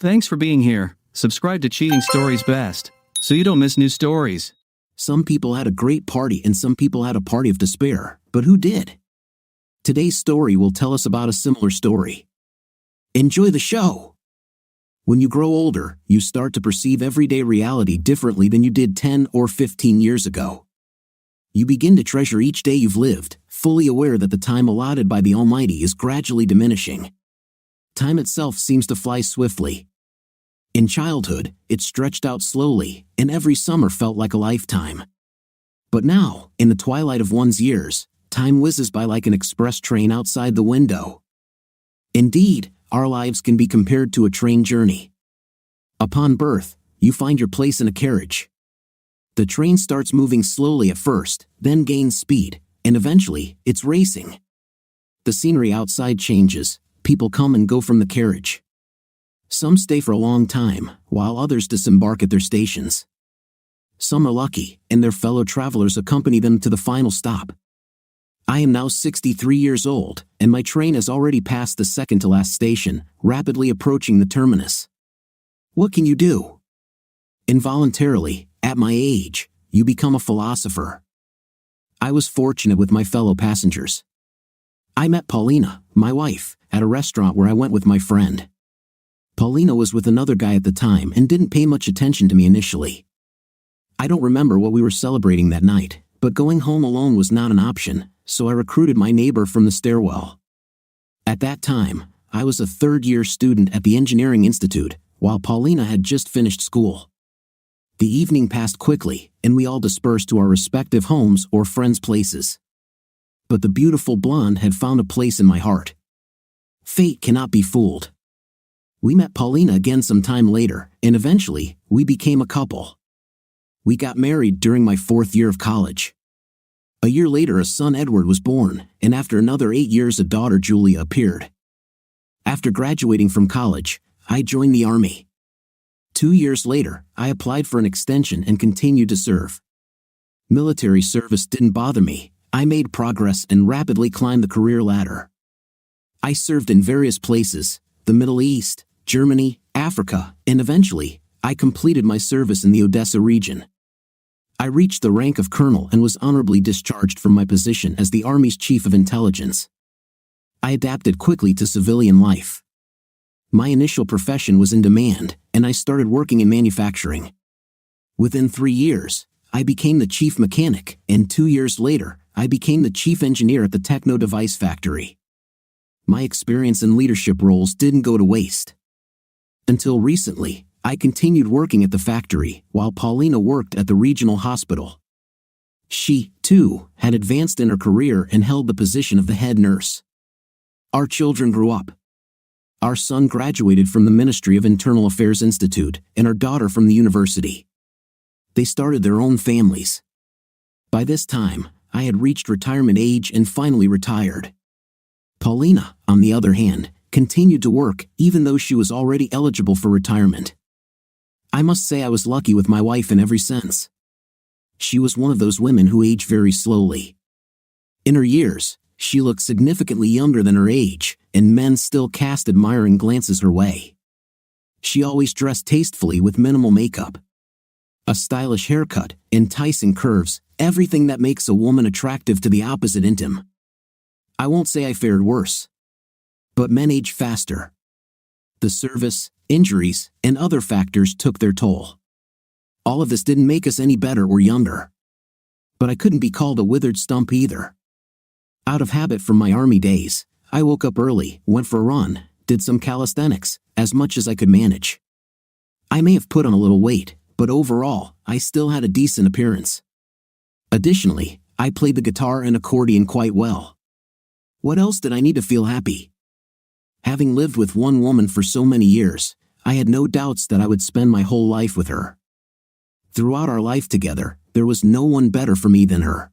Thanks for being here. Subscribe to Cheating Stories Best, so you don't miss new stories. Some people had a great party and some people had a party of despair, but who did? Today's story will tell us about a similar story. Enjoy the show! When you grow older, you start to perceive everyday reality differently than you did 10 or 15 years ago. You begin to treasure each day you've lived, fully aware that the time allotted by the Almighty is gradually diminishing. Time itself seems to fly swiftly. In childhood, it stretched out slowly, and every summer felt like a lifetime. But now, in the twilight of one's years, time whizzes by like an express train outside the window. Indeed, our lives can be compared to a train journey. Upon birth, you find your place in a carriage. The train starts moving slowly at first, then gains speed, and eventually, it's racing. The scenery outside changes, people come and go from the carriage. Some stay for a long time, while others disembark at their stations. Some are lucky, and their fellow travelers accompany them to the final stop. I am now 63 years old, and my train has already passed the second-to-last station, rapidly approaching the terminus. What can you do? Involuntarily, at my age, you become a philosopher. I was fortunate with my fellow passengers. I met Paulina, my wife, at a restaurant where I went with my friend. Paulina was with another guy at the time and didn't pay much attention to me initially. I don't remember what we were celebrating that night, but going home alone was not an option, so I recruited my neighbor from the stairwell. At that time, I was a third-year student at the Engineering Institute, while Paulina had just finished school. The evening passed quickly, and we all dispersed to our respective homes or friends' places. But the beautiful blonde had found a place in my heart. Fate cannot be fooled. We met Paulina again some time later, and eventually, we became a couple. We got married during my 4th year of college. A year later a son Edward was born, and after another 8 years a daughter Julia appeared. After graduating from college, I joined the Army. 2 years later, I applied for an extension and continued to serve. Military service didn't bother me. I made progress and rapidly climbed the career ladder. I served in various places, the Middle East, Germany, Africa, and eventually, I completed my service in the Odessa region. I reached the rank of colonel and was honorably discharged from my position as the Army's chief of intelligence. I adapted quickly to civilian life. My initial profession was in demand, and I started working in manufacturing. Within 3 years, I became the chief mechanic, and 2 years later, I became the chief engineer at the techno device factory. My experience in leadership roles didn't go to waste. Until recently, I continued working at the factory, while Paulina worked at the regional hospital. She, too, had advanced in her career and held the position of the head nurse. Our children grew up. Our son graduated from the Ministry of Internal Affairs Institute, and our daughter from the university. They started their own families. By this time, I had reached retirement age and finally retired. Paulina, on the other hand, continued to work even though she was already eligible for retirement. I must say I was lucky with my wife in every sense. She was one of those women who age very slowly. In her years, she looked significantly younger than her age, and men still cast admiring glances her way. She always dressed tastefully with minimal makeup. A stylish haircut, enticing curves, everything that makes a woman attractive to the opposite intim. I won't say I fared worse. But men age faster. The service, injuries, and other factors took their toll. All of this didn't make us any better or younger. But I couldn't be called a withered stump either. Out of habit from my Army days, I woke up early, went for a run, did some calisthenics, as much as I could manage. I may have put on a little weight, but overall, I still had a decent appearance. Additionally, I played the guitar and accordion quite well. What else did I need to feel happy? Having lived with one woman for so many years, I had no doubts that I would spend my whole life with her. Throughout our life together, there was no one better for me than her.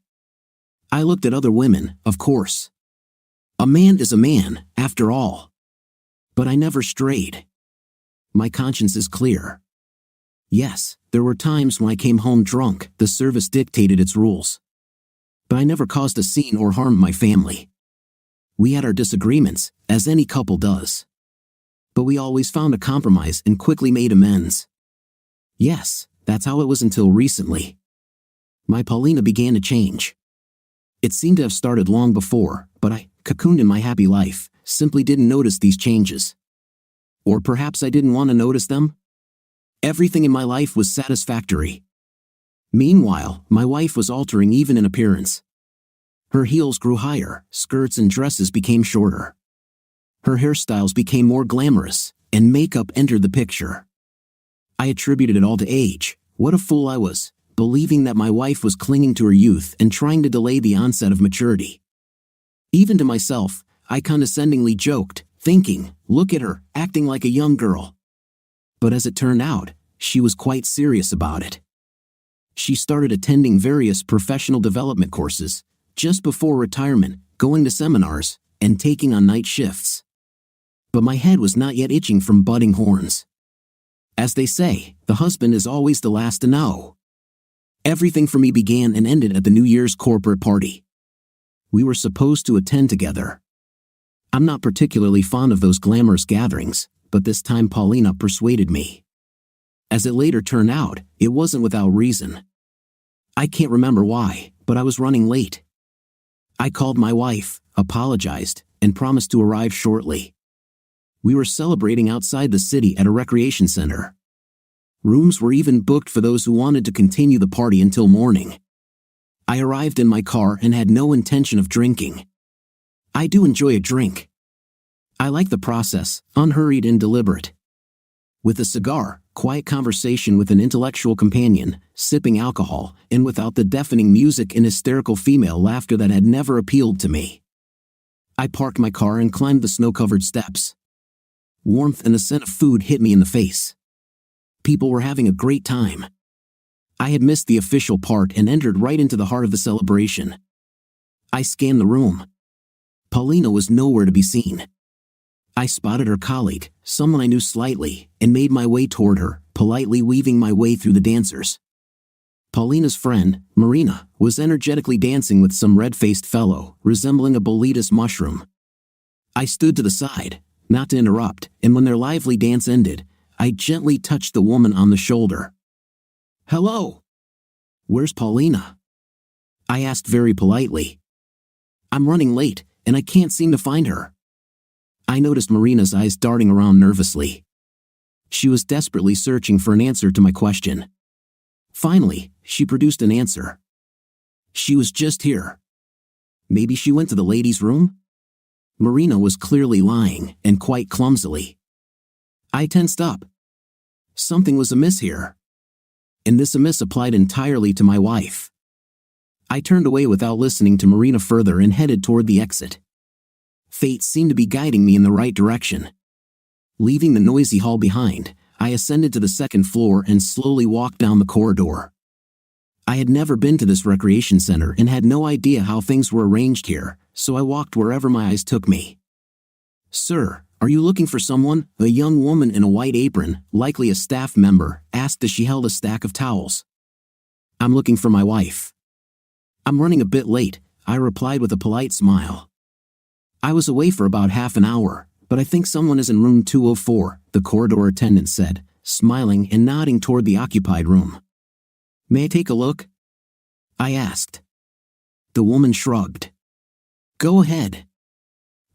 I looked at other women, of course. A man is a man, after all. But I never strayed. My conscience is clear. Yes, there were times when I came home drunk, the service dictated its rules. But I never caused a scene or harmed my family. We had our disagreements, as any couple does. but we always found a compromise and quickly made amends. Yes, that's how it was until recently. My Paulina began to change. It seemed to have started long before, but I, cocooned in my happy life, simply didn't notice these changes. Or perhaps I didn't want to notice them? Everything in my life was satisfactory. Meanwhile, my wife was altering even in appearance. Her heels grew higher, skirts and dresses became shorter. Her hairstyles became more glamorous, and makeup entered the picture. I attributed it all to age. What a fool I was, believing that my wife was clinging to her youth and trying to delay the onset of maturity. Even to myself, I condescendingly joked, thinking, look at her, acting like a young girl. But as it turned out, she was quite serious about it. She started attending various professional development courses, just before retirement, going to seminars, and taking on night shifts. But my head was not yet itching from budding horns. As they say, the husband is always the last to know. Everything for me began and ended at the New Year's corporate party. We were supposed to attend together. I'm not particularly fond of those glamorous gatherings, but this time Paulina persuaded me. As it later turned out, it wasn't without reason. I can't remember why, but I was running late. I called my wife, apologized, and promised to arrive shortly. We were celebrating outside the city at a recreation center. Rooms were even booked for those who wanted to continue the party until morning. I arrived in my car and had no intention of drinking. I do enjoy a drink. I like the process, unhurried and deliberate. With a cigar, quiet conversation with an intellectual companion, sipping alcohol, and without the deafening music and hysterical female laughter that had never appealed to me. I parked my car and climbed the snow-covered steps. Warmth and the scent of food hit me in the face. People were having a great time. I had missed the official part and entered right into the heart of the celebration. I scanned the room. Paulina was nowhere to be seen. I spotted her colleague, someone I knew slightly, and made my way toward her, politely weaving my way through the dancers. Paulina's friend, Marina, was energetically dancing with some red-faced fellow, resembling a boletus mushroom. I stood to the side, not to interrupt, and when their lively dance ended, I gently touched the woman on the shoulder. "Hello. Where's Paulina?" I asked very politely. "I'm running late, and I can't seem to find her." I noticed Marina's eyes darting around nervously. She was desperately searching for an answer to my question. Finally, she produced an answer. "She was just here." "Maybe she went to the ladies' room?" Marina was clearly lying, and quite clumsily. I tensed up. Something was amiss here. And this amiss applied entirely to my wife. I turned away without listening to Marina further and headed toward the exit. Fate seemed to be guiding me in the right direction. Leaving the noisy hall behind, I ascended to the second floor and slowly walked down the corridor. I had never been to this recreation center and had no idea how things were arranged here, so I walked wherever my eyes took me. "Sir, are you looking for someone?" A young woman in a white apron, likely a staff member, asked as she held a stack of towels. "I'm looking for my wife." "I'm running a bit late," I replied with a polite smile. "I was away for about half an hour, but I think someone is in room 204, the corridor attendant said, smiling and nodding toward the occupied room. "May I take a look?" I asked. The woman shrugged. "Go ahead."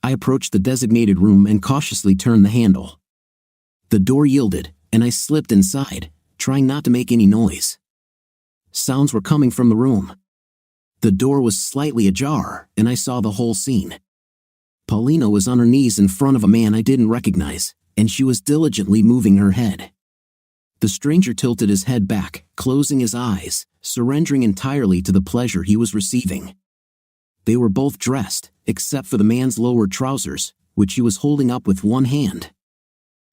I approached the designated room and cautiously turned the handle. The door yielded, and I slipped inside, trying not to make any noise. Sounds were coming from the room. The door was slightly ajar, and I saw the whole scene. Paulina was on her knees in front of a man I didn't recognize, and she was diligently moving her head. The stranger tilted his head back, closing his eyes, surrendering entirely to the pleasure he was receiving. They were both dressed, except for the man's lower trousers, which he was holding up with one hand.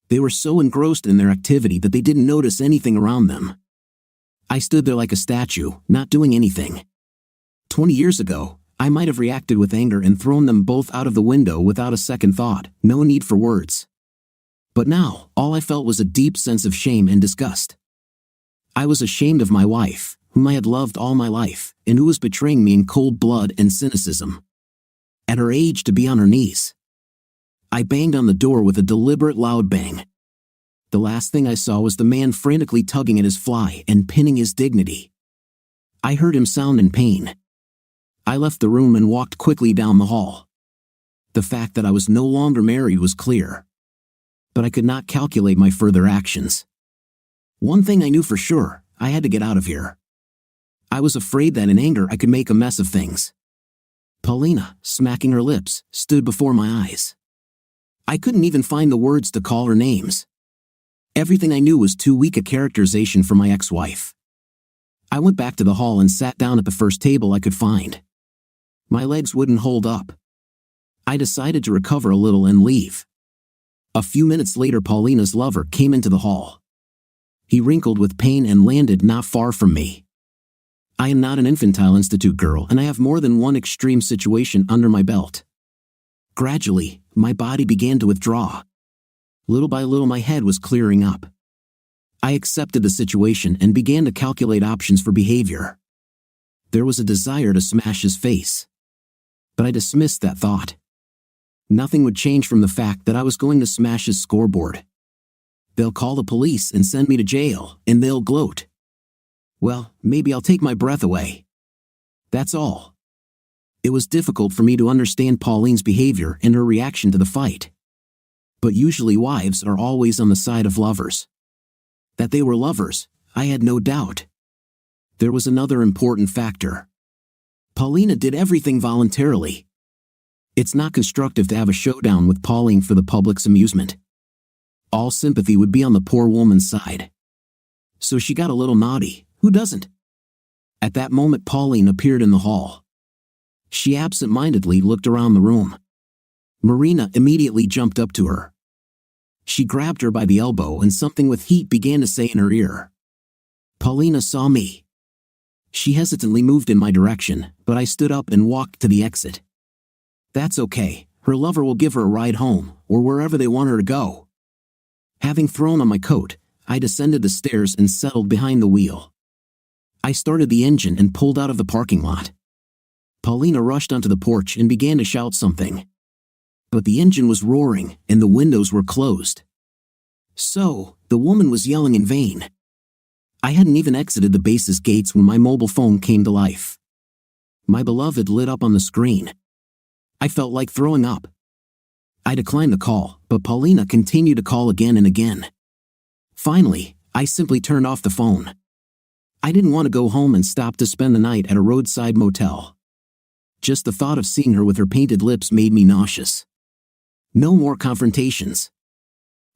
They were so engrossed in their activity that they didn't notice anything around them. I stood there like a statue, not doing anything. 20 years ago, I might have reacted with anger and thrown them both out of the window without a second thought, no need for words. But now, all I felt was a deep sense of shame and disgust. I was ashamed of my wife, whom I had loved all my life, and who was betraying me in cold blood and cynicism. At her age to be on her knees. I banged on the door with a deliberate loud bang. The last thing I saw was the man frantically tugging at his fly and pinning his dignity. I heard him sound in pain. I left the room and walked quickly down the hall. The fact that I was no longer married was clear, but I could not calculate my further actions. One thing I knew for sure, I had to get out of here. I was afraid that in anger I could make a mess of things. Paulina, smacking her lips, stood before my eyes. I couldn't even find the words to call her names. Everything I knew was too weak a characterization for my ex-wife. I went back to the hall and sat down at the first table I could find. My legs wouldn't hold up. I decided to recover a little and leave. A few minutes later, Paulina's lover came into the hall. He wrinkled with pain and landed not far from me. I am not an infantile institute girl, and I have more than one extreme situation under my belt. Gradually, my body began to withdraw. Little by little, my head was clearing up. I accepted the situation and began to calculate options for behavior. There was a desire to smash his face, but I dismissed that thought. Nothing would change from the fact that I was going to smash his scoreboard. They'll call the police and send me to jail, and they'll gloat. Well, maybe I'll take my breath away. That's all. It was difficult for me to understand Pauline's behavior and her reaction to the fight. But usually wives are always on the side of lovers. That they were lovers, I had no doubt. There was another important factor. Paulina did everything voluntarily. It's not constructive to have a showdown with Pauline for the public's amusement. All sympathy would be on the poor woman's side. So she got a little naughty. Who doesn't? At that moment, Pauline appeared in the hall. She absent-mindedly looked around the room. Marina immediately jumped up to her. She grabbed her by the elbow and something with heat began to say in her ear. Paulina saw me. She hesitantly moved in my direction, but I stood up and walked to the exit. That's okay, her lover will give her a ride home, or wherever they want her to go. Having thrown on my coat, I descended the stairs and settled behind the wheel. I started the engine and pulled out of the parking lot. Paulina rushed onto the porch and began to shout something. But the engine was roaring and the windows were closed. So, the woman was yelling in vain. I hadn't even exited the base's gates when my mobile phone came to life. My beloved lit up on the screen. I felt like throwing up. I declined the call, but Paulina continued to call again and again. Finally, I simply turned off the phone. I didn't want to go home and stop to spend the night at a roadside motel. Just the thought of seeing her with her painted lips made me nauseous. No more confrontations.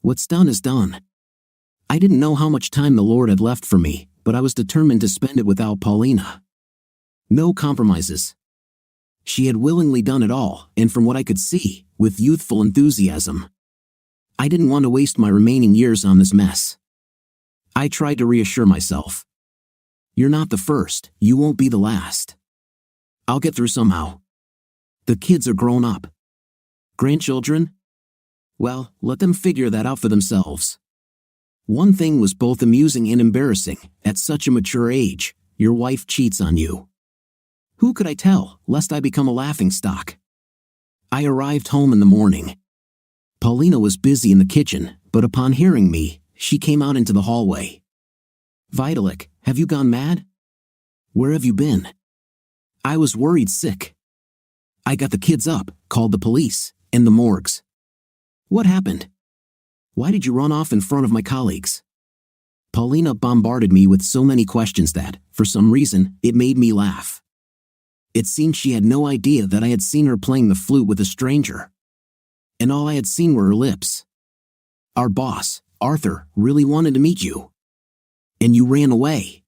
What's done is done. I didn't know how much time the Lord had left for me, but I was determined to spend it without Paulina. No compromises. She had willingly done it all, and from what I could see, with youthful enthusiasm. I didn't want to waste my remaining years on this mess. I tried to reassure myself. You're not the first, you won't be the last. I'll get through somehow. The kids are grown up. Grandchildren? Well, let them figure that out for themselves. One thing was both amusing and embarrassing. At such a mature age, your wife cheats on you. Who could I tell, lest I become a laughingstock? I arrived home in the morning. Paulina was busy in the kitchen, but upon hearing me, she came out into the hallway. Vitalik, have you gone mad? Where have you been? I was worried sick. I got the kids up, called the police, and the morgues. What happened? Why did you run off in front of my colleagues? Paulina bombarded me with so many questions that, for some reason, it made me laugh. It seemed she had no idea that I had seen her playing the flute with a stranger. And all I had seen were her lips. Our boss, Arthur, really wanted to meet you. And you ran away.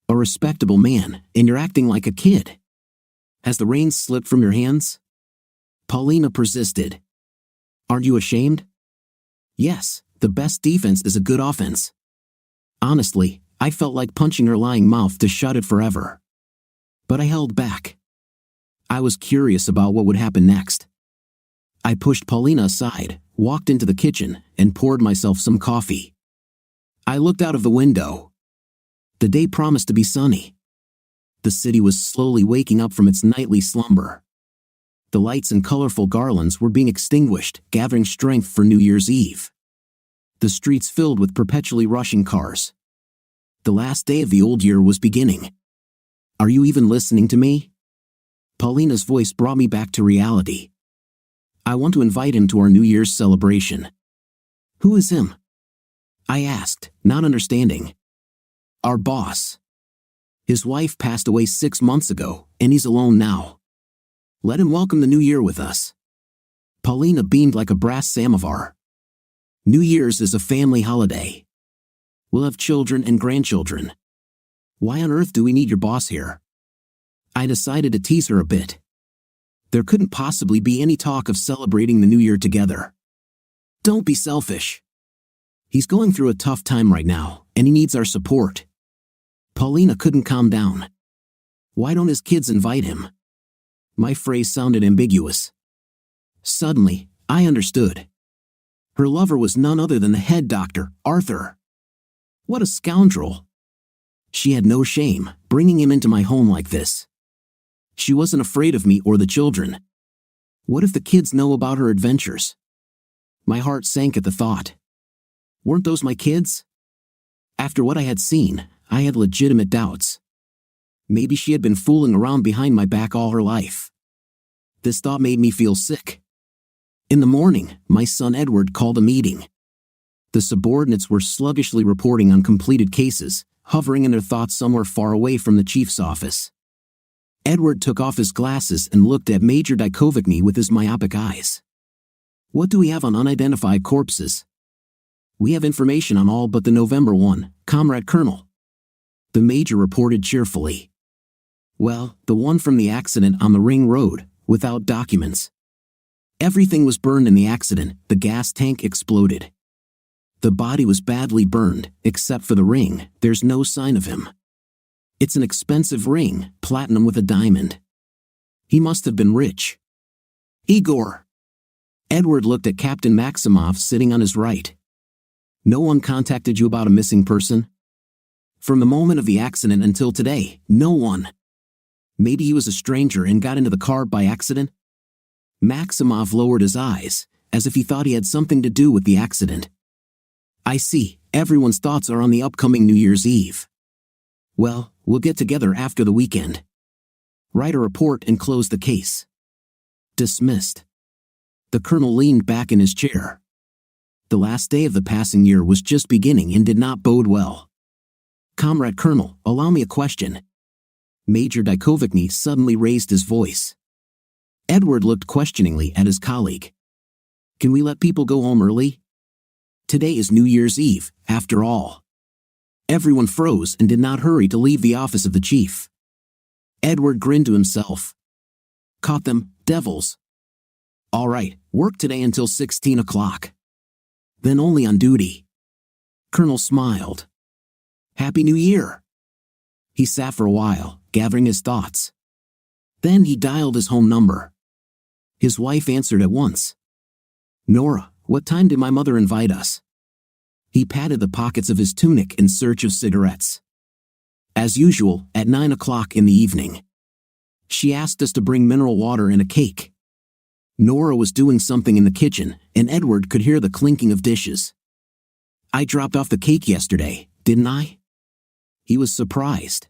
A respectable man, and you're acting like a kid. Has the reins slipped from your hands? Paulina persisted. Aren't you ashamed? Yes, the best defense is a good offense. Honestly, I felt like punching her lying mouth to shut it forever. But I held back. I was curious about what would happen next. I pushed Paulina aside, walked into the kitchen, and poured myself some coffee. I looked out of the window. The day promised to be sunny. The city was slowly waking up from its nightly slumber. The lights and colorful garlands were being extinguished, gathering strength for New Year's Eve. The streets filled with perpetually rushing cars. The last day of the old year was beginning. "Are you even listening to me?" Paulina's voice brought me back to reality. "I want to invite him to our New Year's celebration." "Who is him?" I asked, not understanding. "Our boss. His wife passed away 6 months ago, and he's alone now. Let him welcome the new year with us." Paulina beamed like a brass samovar. "New Year's is a family holiday. We'll have children and grandchildren. Why on earth do we need your boss here?" I decided to tease her a bit. There couldn't possibly be any talk of celebrating the new year together. "Don't be selfish. He's going through a tough time right now, and he needs our support." Paulina couldn't calm down. "Why don't his kids invite him?" My phrase sounded ambiguous. Suddenly, I understood. Her lover was none other than the head doctor, Arthur. What a scoundrel. She had no shame, bringing him into my home like this. She wasn't afraid of me or the children. What if the kids know about her adventures? My heart sank at the thought. Weren't those my kids? After what I had seen, I had legitimate doubts. Maybe she had been fooling around behind my back all her life. This thought made me feel sick. In the morning, my son Edward called a meeting. The subordinates were sluggishly reporting on completed cases, hovering in their thoughts somewhere far away from the chief's office. Edward took off his glasses and looked at Major Dikovicny with his myopic eyes. "What do we have on unidentified corpses?" "We have information on all but the November one, Comrade Colonel," the major reported cheerfully. "Well, the one from the accident on the Ring Road, without documents. Everything was burned in the accident, the gas tank exploded. The body was badly burned, except for the ring, there's no sign of him. It's an expensive ring, platinum with a diamond. He must have been rich." "Igor." Edward looked at Captain Maximov sitting on his right. "No one contacted you about a missing person?" "From the moment of the accident until today, no one. Maybe he was a stranger and got into the car by accident?" Maximov lowered his eyes, as if he thought he had something to do with the accident. "I see, everyone's thoughts are on the upcoming New Year's Eve. Well, we'll get together after the weekend. Write a report and close the case." Dismissed. The colonel leaned back in his chair. The last day of the passing year was just beginning and did not bode well. "Comrade Colonel, allow me a question." Major Dikovicny suddenly raised his voice. Edward looked questioningly at his colleague. "Can we let people go home early? Today is New Year's Eve, after all." Everyone froze and did not hurry to leave the office of the chief. Edward grinned to himself. "Caught them, devils. All right, work today until 16 o'clock. Then only on duty." Colonel smiled. "Happy New Year." He sat for a while, gathering his thoughts. Then he dialed his home number. His wife answered at once. "Nora, what time did my mother invite us?" He patted the pockets of his tunic in search of cigarettes. "As usual, at 9 o'clock in the evening. She asked us to bring mineral water and a cake." Nora was doing something in the kitchen, and Edward could hear the clinking of dishes. "I dropped off the cake yesterday, didn't I?" He was surprised.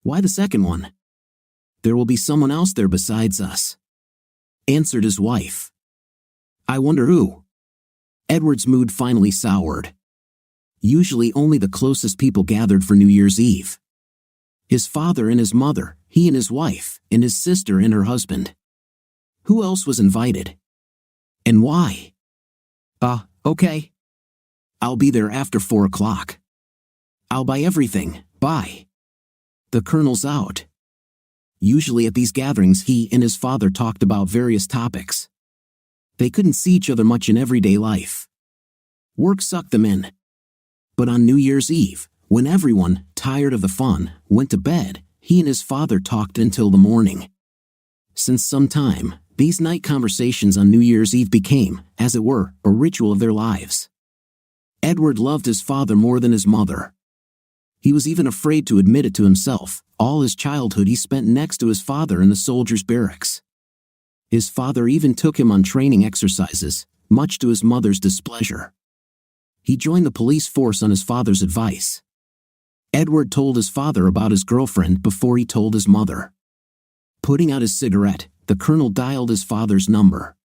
"Why the second one?" "There will be someone else there besides us," answered his wife. "I wonder who?" Edward's mood finally soured. Usually only the closest people gathered for New Year's Eve. His father and his mother, he and his wife, and his sister and her husband. Who else was invited? And why? Okay. I'll be there after 4 o'clock. I'll buy everything, bye." The colonel's out. Usually at these gatherings he and his father talked about various topics. They couldn't see each other much in everyday life. Work sucked them in. But on New Year's Eve, when everyone, tired of the fun, went to bed, he and his father talked until the morning. Since some time, these night conversations on New Year's Eve became, as it were, a ritual of their lives. Edward loved his father more than his mother. He was even afraid to admit it to himself. All his childhood he spent next to his father in the soldiers' barracks. His father even took him on training exercises, much to his mother's displeasure. He joined the police force on his father's advice. Edward told his father about his girlfriend before he told his mother. Putting out his cigarette, the colonel dialed his father's number.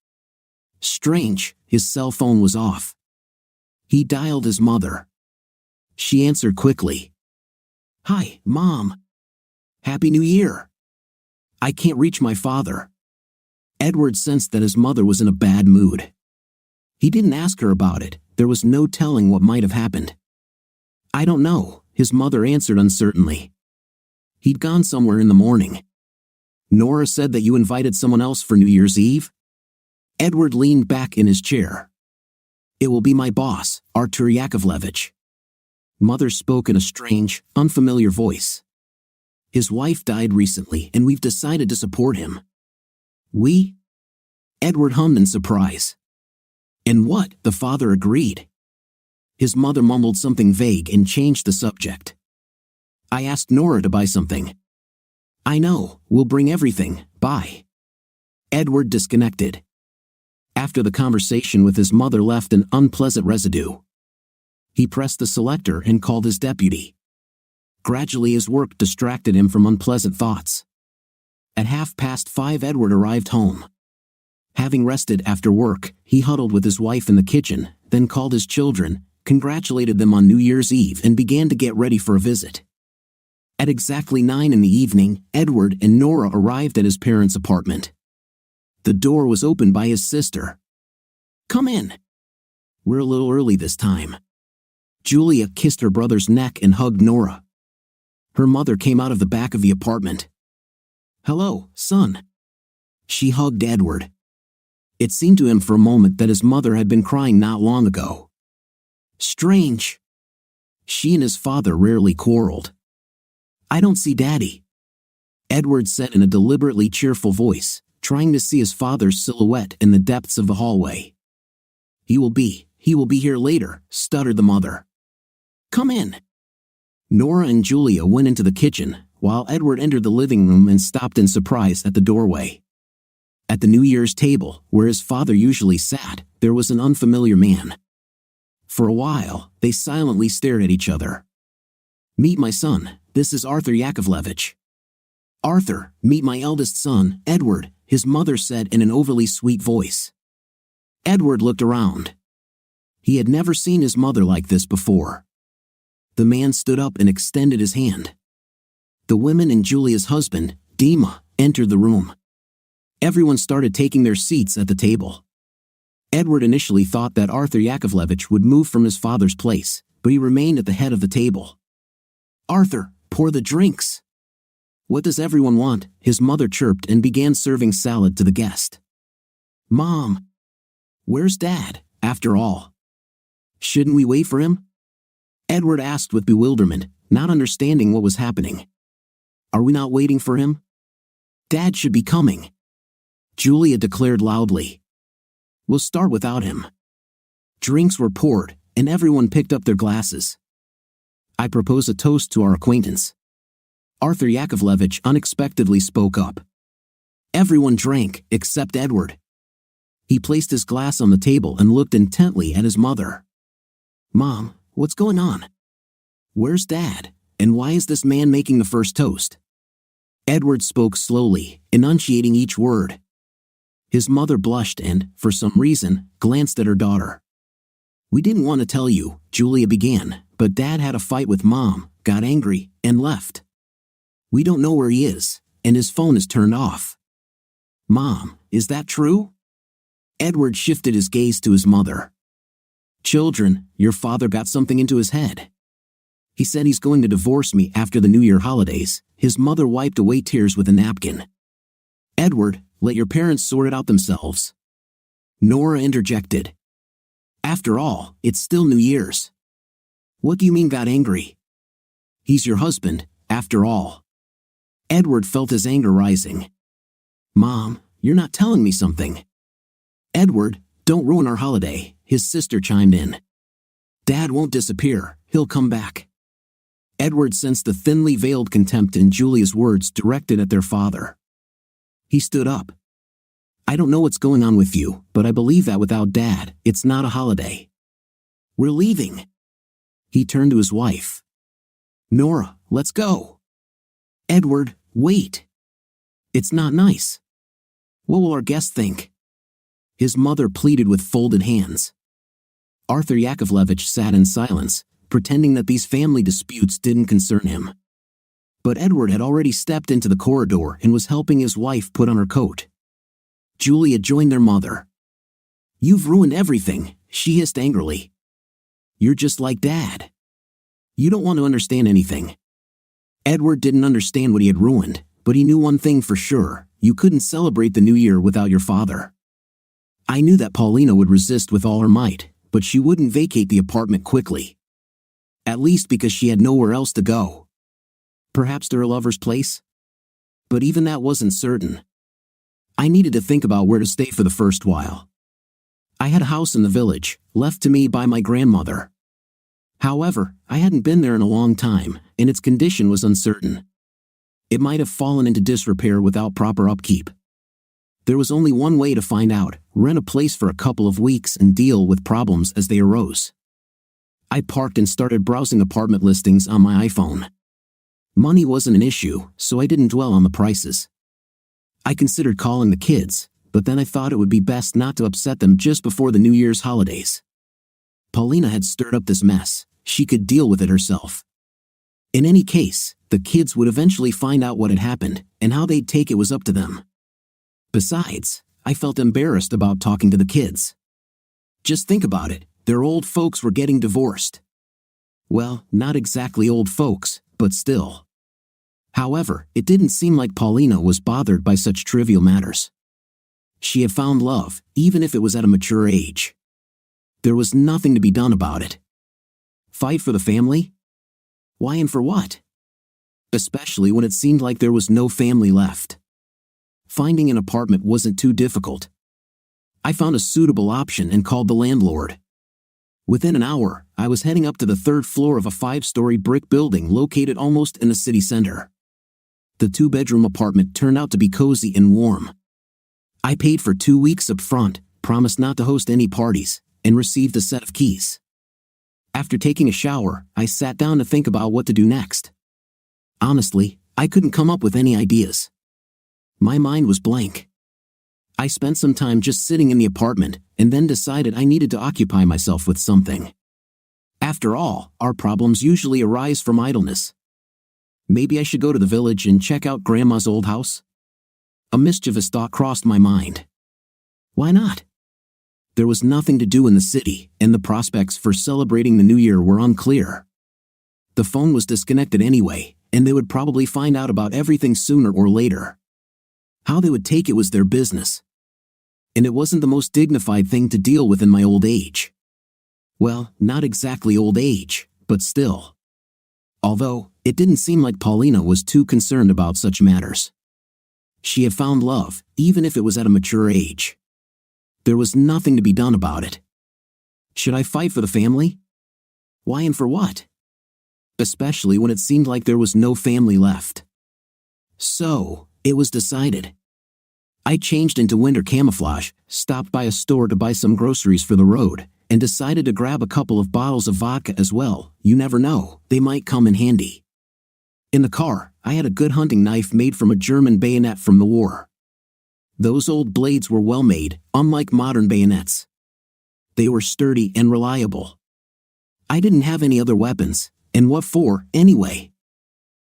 Strange, his cell phone was off. He dialed his mother. She answered quickly. "Hi, Mom. Happy New Year. I can't reach my father." Edward sensed that his mother was in a bad mood. He didn't ask her about it. There was no telling what might have happened. "I don't know," his mother answered uncertainly. "He'd gone somewhere in the morning." "Nora said that you invited someone else for New Year's Eve?" Edward leaned back in his chair. "It will be my boss, Artur Yakovlevich." Mother spoke in a strange, unfamiliar voice. "His wife died recently and we've decided to support him." "We?" Edward hummed in surprise. "And what?" the father agreed. His mother mumbled something vague and changed the subject. "I asked Nora to buy something." "I know, we'll bring everything, bye." Edward disconnected. After the conversation with his mother left an unpleasant residue. He pressed the selector and called his deputy. Gradually his work distracted him from unpleasant thoughts. At 5:30 Edward arrived home. Having rested after work, he huddled with his wife in the kitchen, then called his children, congratulated them on New Year's Eve and began to get ready for a visit. At exactly 9 in the evening, Edward and Nora arrived at his parents' apartment. The door was opened by his sister. "Come in. We're a little early this time." Julia kissed her brother's neck and hugged Nora. Her mother came out of the back of the apartment. "Hello, son." She hugged Edward. It seemed to him for a moment that his mother had been crying not long ago. Strange. She and his father rarely quarreled. "I don't see Daddy," Edward said in a deliberately cheerful voice, trying to see his father's silhouette in the depths of the hallway. He will be here later," stuttered the mother. "Come in." Nora and Julia went into the kitchen, while Edward entered the living room and stopped in surprise at the doorway. At the New Year's table, where his father usually sat, there was an unfamiliar man. For a while, they silently stared at each other. "Meet my son, this is Artur Yakovlevich." "Arthur, meet my eldest son, Edward," his mother said in an overly sweet voice. Edward looked around. He had never seen his mother like this before. The man stood up and extended his hand. The women and Julia's husband, Dima, entered the room. Everyone started taking their seats at the table. Edward initially thought that Artur Yakovlevich would move from his father's place, but he remained at the head of the table. "Arthur, pour the drinks." "What does everyone want?" his mother chirped and began serving salad to the guest. "Mom, where's Dad, after all? Shouldn't we wait for him?" Edward asked with bewilderment, not understanding what was happening. "Are we not waiting for him? Dad should be coming," Julia declared loudly. "We'll start without him." Drinks were poured, and everyone picked up their glasses. "I propose a toast to our acquaintance." Artur Yakovlevich unexpectedly spoke up. Everyone drank, except Edward. He placed his glass on the table and looked intently at his mother. "Mom, what's going on? Where's Dad, and why is this man making the first toast?" Edward spoke slowly, enunciating each word. His mother blushed and, for some reason, glanced at her daughter. "We didn't want to tell you," Julia began, "but Dad had a fight with Mom, got angry, and left. We don't know where he is, and his phone is turned off." "Mom, is that true?" Edward shifted his gaze to his mother. "Children, your father got something into his head. He said he's going to divorce me after the New Year holidays." His mother wiped away tears with a napkin. "Edward, let your parents sort it out themselves." Nora interjected. "After all, it's still New Year's." "What do you mean got angry? He's your husband, after all." Edward felt his anger rising. "Mom, you're not telling me something." "Edward, don't ruin our holiday," his sister chimed in. "Dad won't disappear, he'll come back." Edward sensed the thinly veiled contempt in Julia's words directed at their father. He stood up. I don't know what's going on with you, but I believe that without Dad, it's not a holiday. We're leaving. He turned to his wife. Nora, let's go. Edward, wait. It's not nice. What will our guests think? His mother pleaded with folded hands. Arthur Yakovlevich sat in silence, pretending that these family disputes didn't concern him. But Edward had already stepped into the corridor and was helping his wife put on her coat. Julia joined their mother. You've ruined everything, she hissed angrily. You're just like Dad. You don't want to understand anything. Edward didn't understand what he had ruined, but he knew one thing for sure: you couldn't celebrate the new year without your father. I knew that Paulina would resist with all her might, but she wouldn't vacate the apartment quickly. At least because she had nowhere else to go. Perhaps to her lover's place? But even that wasn't certain. I needed to think about where to stay for the first while. I had a house in the village, left to me by my grandmother. However, I hadn't been there in a long time, and its condition was uncertain. It might have fallen into disrepair without proper upkeep. There was only one way to find out: rent a place for a couple of weeks and deal with problems as they arose. I parked and started browsing apartment listings on my iPhone. Money wasn't an issue, so I didn't dwell on the prices. I considered calling the kids, but then I thought it would be best not to upset them just before the New Year's holidays. Paulina had stirred up this mess. She could deal with it herself. In any case, the kids would eventually find out what had happened, and how they'd take it was up to them. Besides, I felt embarrassed about talking to the kids. Just think about it, their old folks were getting divorced. Well, not exactly old folks, but still. However, it didn't seem like Paulina was bothered by such trivial matters. She had found love, even if it was at a mature age. There was nothing to be done about it. Fight for the family? Why and for what? Especially when it seemed like there was no family left. Finding an apartment wasn't too difficult. I found a suitable option and called the landlord. Within an hour, I was heading up to the 3rd floor of a 5-story brick building located almost in the city center. The 2-bedroom apartment turned out to be cozy and warm. I paid for 2 weeks up front, promised not to host any parties, and received a set of keys. After taking a shower, I sat down to think about what to do next. Honestly, I couldn't come up with any ideas. My mind was blank. I spent some time just sitting in the apartment, and then decided I needed to occupy myself with something. After all, our problems usually arise from idleness. Maybe I should go to the village and check out Grandma's old house? A mischievous thought crossed my mind. Why not? There was nothing to do in the city, and the prospects for celebrating the new year were unclear. The phone was disconnected anyway, and they would probably find out about everything sooner or later. How they would take it was their business. And it wasn't the most dignified thing to deal with in my old age. Well, not exactly old age, but still. Although, it didn't seem like Paulina was too concerned about such matters. She had found love, even if it was at a mature age. There was nothing to be done about it. Should I fight for the family? Why and for what? Especially when it seemed like there was no family left. So, it was decided. I changed into winter camouflage, stopped by a store to buy some groceries for the road, and decided to grab a couple of bottles of vodka as well. You never know, they might come in handy. In the car, I had a good hunting knife made from a German bayonet from the war. Those old blades were well made, unlike modern bayonets. They were sturdy and reliable. I didn't have any other weapons, and what for, anyway?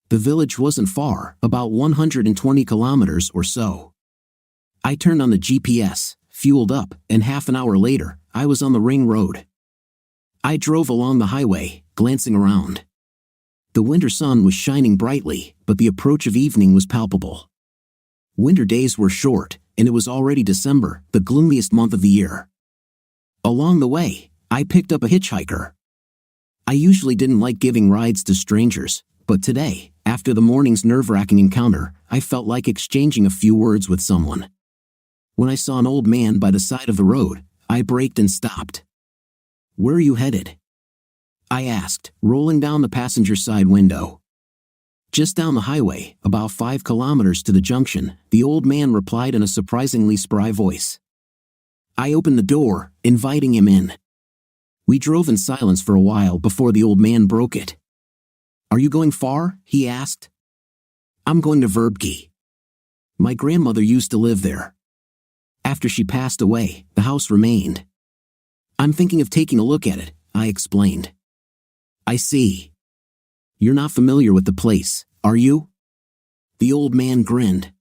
The village wasn't far, about 120 kilometers or so. I turned on the GPS, fueled up, and half an hour later, I was on the ring road. I drove along the highway, glancing around. The winter sun was shining brightly, but the approach of evening was palpable. Winter days were short, and it was already December, the gloomiest month of the year. Along the way, I picked up a hitchhiker. I usually didn't like giving rides to strangers, but today, after the morning's nerve-wracking encounter, I felt like exchanging a few words with someone. When I saw an old man by the side of the road, I braked and stopped. "Where are you headed?" I asked, rolling down the passenger side window. Just down the highway, about 5 kilometers to the junction, the old man replied in a surprisingly spry voice. I opened the door, inviting him in. We drove in silence for a while before the old man broke it. Are you going far? He asked. I'm going to Verbke. My grandmother used to live there. After she passed away, the house remained. I'm thinking of taking a look at it, I explained. I see. You're not familiar with the place, are you? The old man grinned.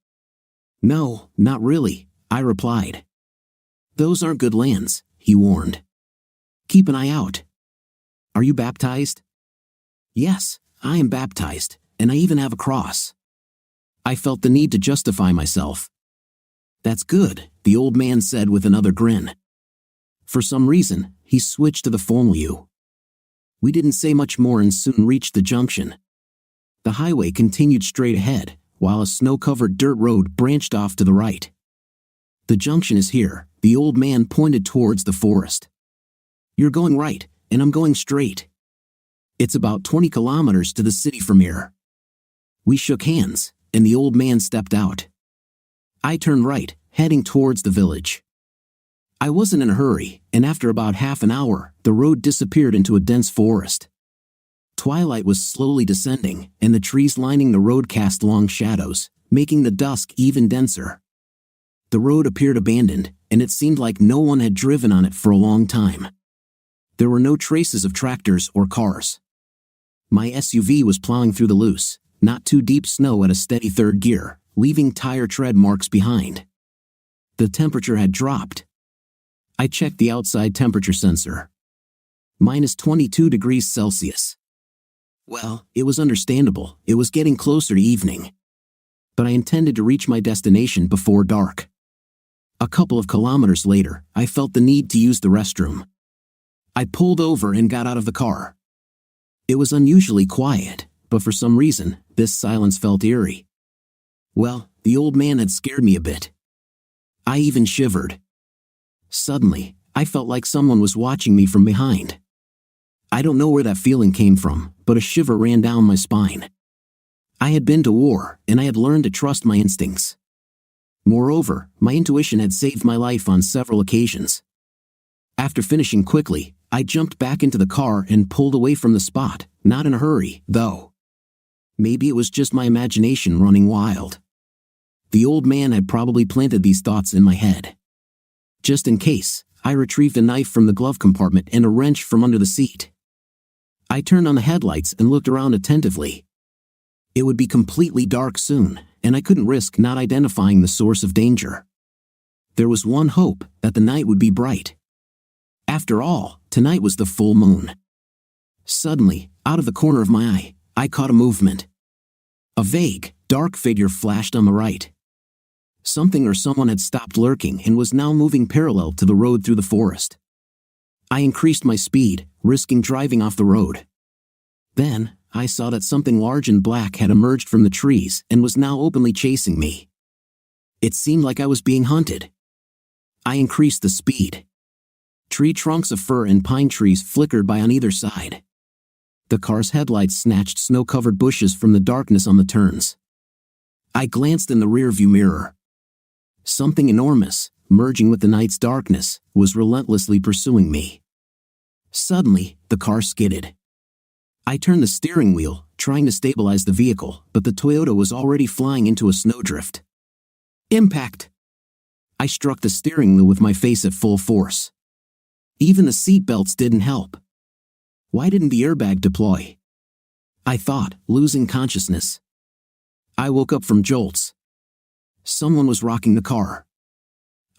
No, not really, I replied. Those aren't good lands, he warned. Keep an eye out. Are you baptized? Yes, I am baptized, and I even have a cross. I felt the need to justify myself. That's good, the old man said with another grin. For some reason, he switched to the formulaic. We didn't say much more and soon reached the junction. The highway continued straight ahead, while a snow-covered dirt road branched off to the right. The junction is here, the old man pointed towards the forest. You're going right, and I'm going straight. It's about 20 kilometers to the city from here. We shook hands, and the old man stepped out. I turned right, heading towards the village. I wasn't in a hurry, and after about half an hour, the road disappeared into a dense forest. Twilight was slowly descending, and the trees lining the road cast long shadows, making the dusk even denser. The road appeared abandoned, and it seemed like no one had driven on it for a long time. There were no traces of tractors or cars. My SUV was plowing through the loose, not too deep snow at a steady third gear, leaving tire tread marks behind. The temperature had dropped. I checked the outside temperature sensor. -22 degrees Celsius. Well, it was understandable, it was getting closer to evening. But I intended to reach my destination before dark. A couple of kilometers later, I felt the need to use the restroom. I pulled over and got out of the car. It was unusually quiet, but for some reason, this silence felt eerie. Well, the old man had scared me a bit. I even shivered. Suddenly, I felt like someone was watching me from behind. I don't know where that feeling came from, but a shiver ran down my spine. I had been to war, and I had learned to trust my instincts. Moreover, my intuition had saved my life on several occasions. After finishing quickly, I jumped back into the car and pulled away from the spot, not in a hurry, though. Maybe it was just my imagination running wild. The old man had probably planted these thoughts in my head. Just in case, I retrieved a knife from the glove compartment and a wrench from under the seat. I turned on the headlights and looked around attentively. It would be completely dark soon, and I couldn't risk not identifying the source of danger. There was one hope, that the night would be bright. After all, tonight was the full moon. Suddenly, out of the corner of my eye, I caught a movement. A vague, dark figure flashed on the right. Something or someone had stopped lurking and was now moving parallel to the road through the forest. I increased my speed, risking driving off the road. Then, I saw that something large and black had emerged from the trees and was now openly chasing me. It seemed like I was being hunted. I increased the speed. Tree trunks of fir and pine trees flickered by on either side. The car's headlights snatched snow-covered bushes from the darkness on the turns. I glanced in the rearview mirror. Something enormous, merging with the night's darkness, was relentlessly pursuing me. Suddenly, the car skidded. I turned the steering wheel, trying to stabilize the vehicle, but the Toyota was already flying into a snowdrift. Impact! I struck the steering wheel with my face at full force. Even the seat belts didn't help. Why didn't the airbag deploy? I thought, losing consciousness. I woke up from jolts. Someone was rocking the car.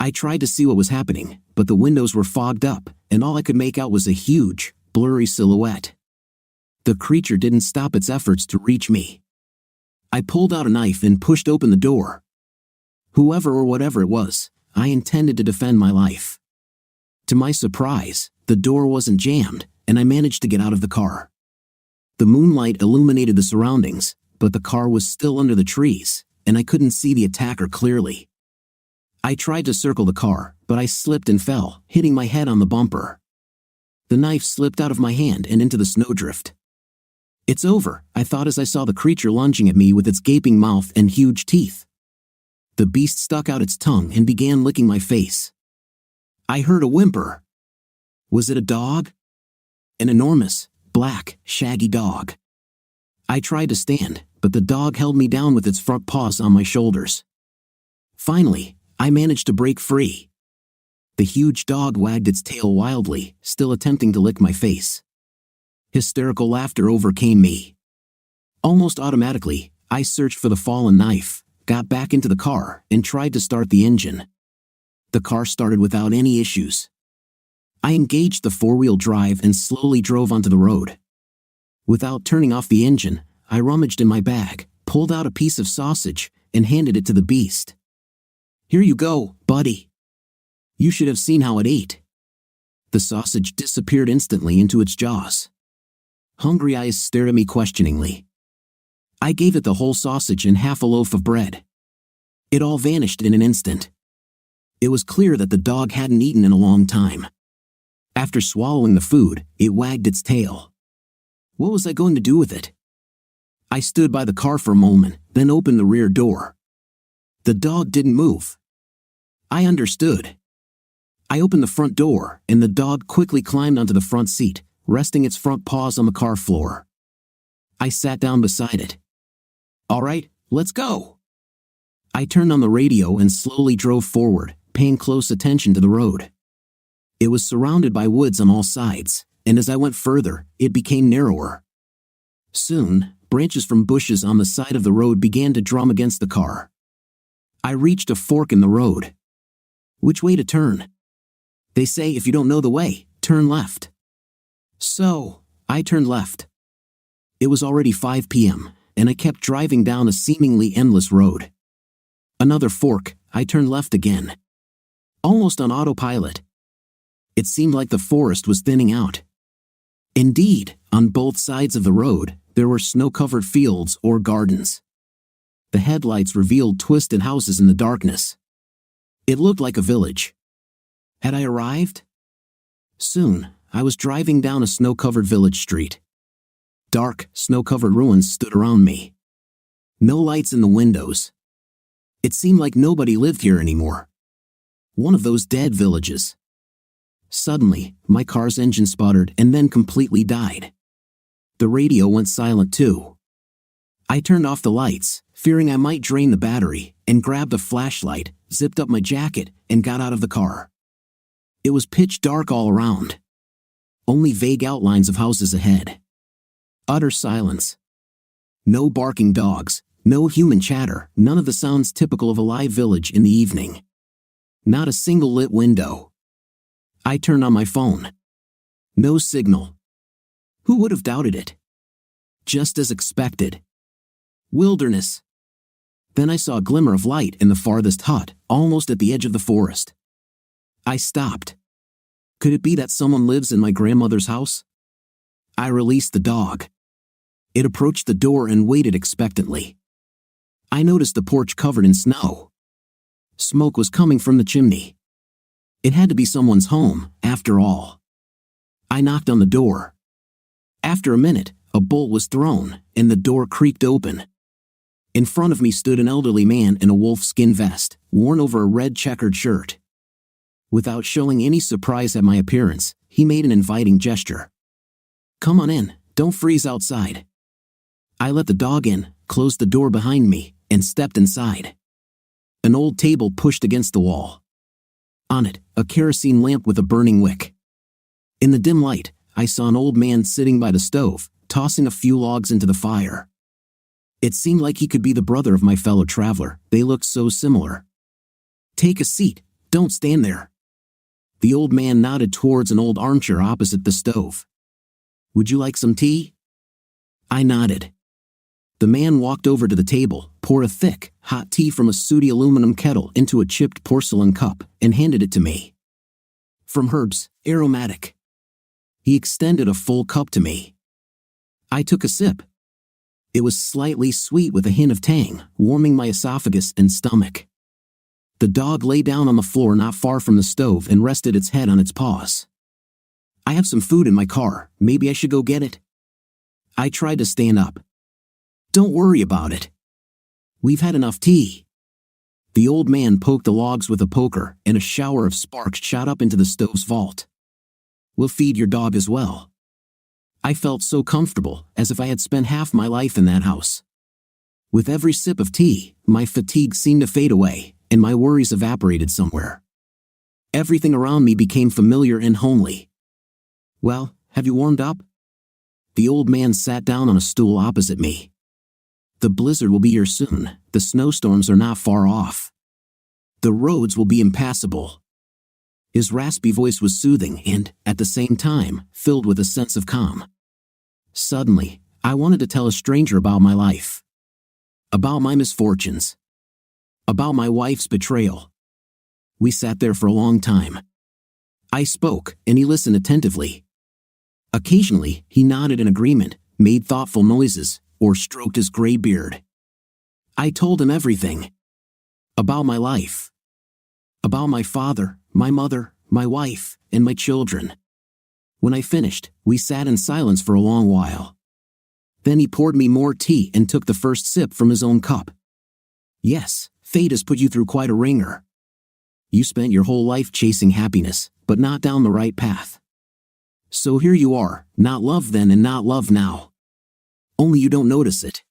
I tried to see what was happening, but the windows were fogged up, and all I could make out was a huge, blurry silhouette. The creature didn't stop its efforts to reach me. I pulled out a knife and pushed open the door. Whoever or whatever it was, I intended to defend my life. To my surprise, the door wasn't jammed, and I managed to get out of the car. The moonlight illuminated the surroundings, but the car was still under the trees, and I couldn't see the attacker clearly. I tried to circle the car, but I slipped and fell, hitting my head on the bumper. The knife slipped out of my hand and into the snowdrift. It's over, I thought as I saw the creature lunging at me with its gaping mouth and huge teeth. The beast stuck out its tongue and began licking my face. I heard a whimper. Was it a dog? An enormous, black, shaggy dog. I tried to stand, but the dog held me down with its front paws on my shoulders. Finally, I managed to break free. The huge dog wagged its tail wildly, still attempting to lick my face. Hysterical laughter overcame me. Almost automatically, I searched for the fallen knife, got back into the car, and tried to start the engine. The car started without any issues. I engaged the four-wheel drive and slowly drove onto the road. Without turning off the engine, I rummaged in my bag, pulled out a piece of sausage, and handed it to the beast. Here you go, buddy. You should have seen how it ate. The sausage disappeared instantly into its jaws. Hungry eyes stared at me questioningly. I gave it the whole sausage and half a loaf of bread. It all vanished in an instant. It was clear that the dog hadn't eaten in a long time. After swallowing the food, it wagged its tail. What was I going to do with it? I stood by the car for a moment, then opened the rear door. The dog didn't move. I understood. I opened the front door, and the dog quickly climbed onto the front seat, resting its front paws on the car floor. I sat down beside it. All right, let's go. I turned on the radio and slowly drove forward, paying close attention to the road. It was surrounded by woods on all sides, and as I went further, it became narrower. Soon, branches from bushes on the side of the road began to drum against the car. I reached a fork in the road. Which way to turn? They say if you don't know the way, turn left. So, I turned left. It was already 5 p.m., and I kept driving down a seemingly endless road. Another fork, I turned left again. Almost on autopilot. It seemed like the forest was thinning out. Indeed, on both sides of the road, there were snow-covered fields or gardens. The headlights revealed twisted houses in the darkness. It looked like a village. Had I arrived? Soon, I was driving down a snow-covered village street. Dark, snow-covered ruins stood around me. No lights in the windows. It seemed like nobody lived here anymore. One of those dead villages. Suddenly, my car's engine sputtered and then completely died. The radio went silent too. I turned off the lights, fearing I might drain the battery, and grabbed a flashlight, zipped up my jacket, and got out of the car. It was pitch dark all around. Only vague outlines of houses ahead. Utter silence. No barking dogs, no human chatter, none of the sounds typical of a live village in the evening. Not a single lit window. I turned on my phone. No signal. Who would have doubted it? Just as expected. Wilderness. Then I saw a glimmer of light in the farthest hut, almost at the edge of the forest. I stopped. Could it be that someone lives in my grandmother's house? I released the dog. It approached the door and waited expectantly. I noticed the porch covered in snow. Smoke was coming from the chimney. It had to be someone's home, after all. I knocked on the door. After a minute, a bolt was thrown, and the door creaked open. In front of me stood an elderly man in a wolfskin vest, worn over a red checkered shirt. Without showing any surprise at my appearance, he made an inviting gesture. Come on in, don't freeze outside. I let the dog in, closed the door behind me, and stepped inside. An old table pushed against the wall. On it, a kerosene lamp with a burning wick. In the dim light, I saw an old man sitting by the stove, tossing a few logs into the fire. It seemed like he could be the brother of my fellow traveler, they looked so similar. Take a seat, don't stand there. The old man nodded towards an old armchair opposite the stove. Would you like some tea? I nodded. The man walked over to the table, poured a thick, hot tea from a sooty aluminum kettle into a chipped porcelain cup, and handed it to me. From herbs, aromatic. He extended a full cup to me. I took a sip. It was slightly sweet with a hint of tang, warming my esophagus and stomach. The dog lay down on the floor not far from the stove and rested its head on its paws. I have some food in my car, maybe I should go get it? I tried to stand up. Don't worry about it. We've had enough tea. The old man poked the logs with a poker, and a shower of sparks shot up into the stove's vault. We'll feed your dog as well. I felt so comfortable, as if I had spent half my life in that house. With every sip of tea, my fatigue seemed to fade away, and my worries evaporated somewhere. Everything around me became familiar and homely. Well, have you warmed up? The old man sat down on a stool opposite me. The blizzard will be here soon. The snowstorms are not far off. The roads will be impassable. His raspy voice was soothing and, at the same time, filled with a sense of calm. Suddenly, I wanted to tell a stranger about my life. About my misfortunes. About my wife's betrayal. We sat there for a long time. I spoke, and he listened attentively. Occasionally, he nodded in agreement, made thoughtful noises, or stroked his gray beard. I told him everything. About my life. About my father, my mother, my wife, and my children. When I finished, we sat in silence for a long while. Then he poured me more tea and took the first sip from his own cup. Yes, fate has put you through quite a wringer. You spent your whole life chasing happiness, but not down the right path. So here you are, not loved then and not loved now. Only you don't notice it.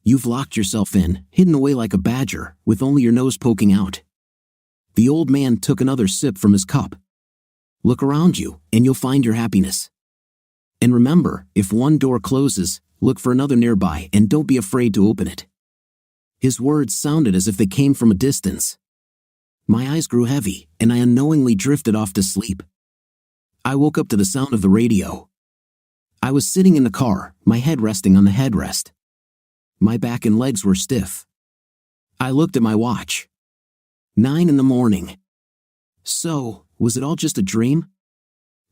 You've locked yourself in, hidden away like a badger, with only your nose poking out. The old man took another sip from his cup. Look around you, and you'll find your happiness. And remember, if one door closes, look for another nearby and don't be afraid to open it. His words sounded as if they came from a distance. My eyes grew heavy, and I unknowingly drifted off to sleep. I woke up to the sound of the radio. I was sitting in the car, my head resting on the headrest. My back and legs were stiff. I looked at my watch. 9 a.m. So, was it all just a dream?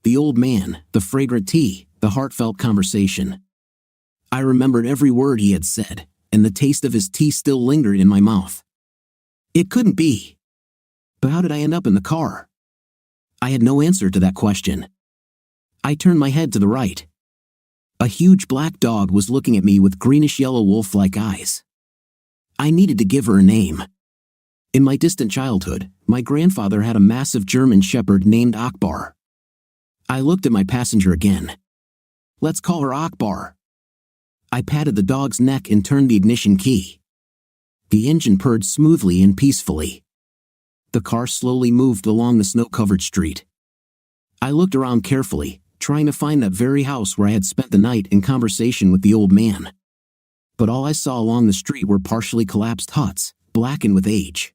The old man, the fragrant tea, the heartfelt conversation. I remembered every word he had said, and the taste of his tea still lingered in my mouth. It couldn't be. But how did I end up in the car? I had no answer to that question. I turned my head to the right. A huge black dog was looking at me with greenish-yellow wolf-like eyes. I needed to give her a name. In my distant childhood, my grandfather had a massive German shepherd named Akbar. I looked at my passenger again. Let's call her Akbar. I patted the dog's neck and turned the ignition key. The engine purred smoothly and peacefully. The car slowly moved along the snow-covered street. I looked around carefully, trying to find that very house where I had spent the night in conversation with the old man. But all I saw along the street were partially collapsed huts, blackened with age.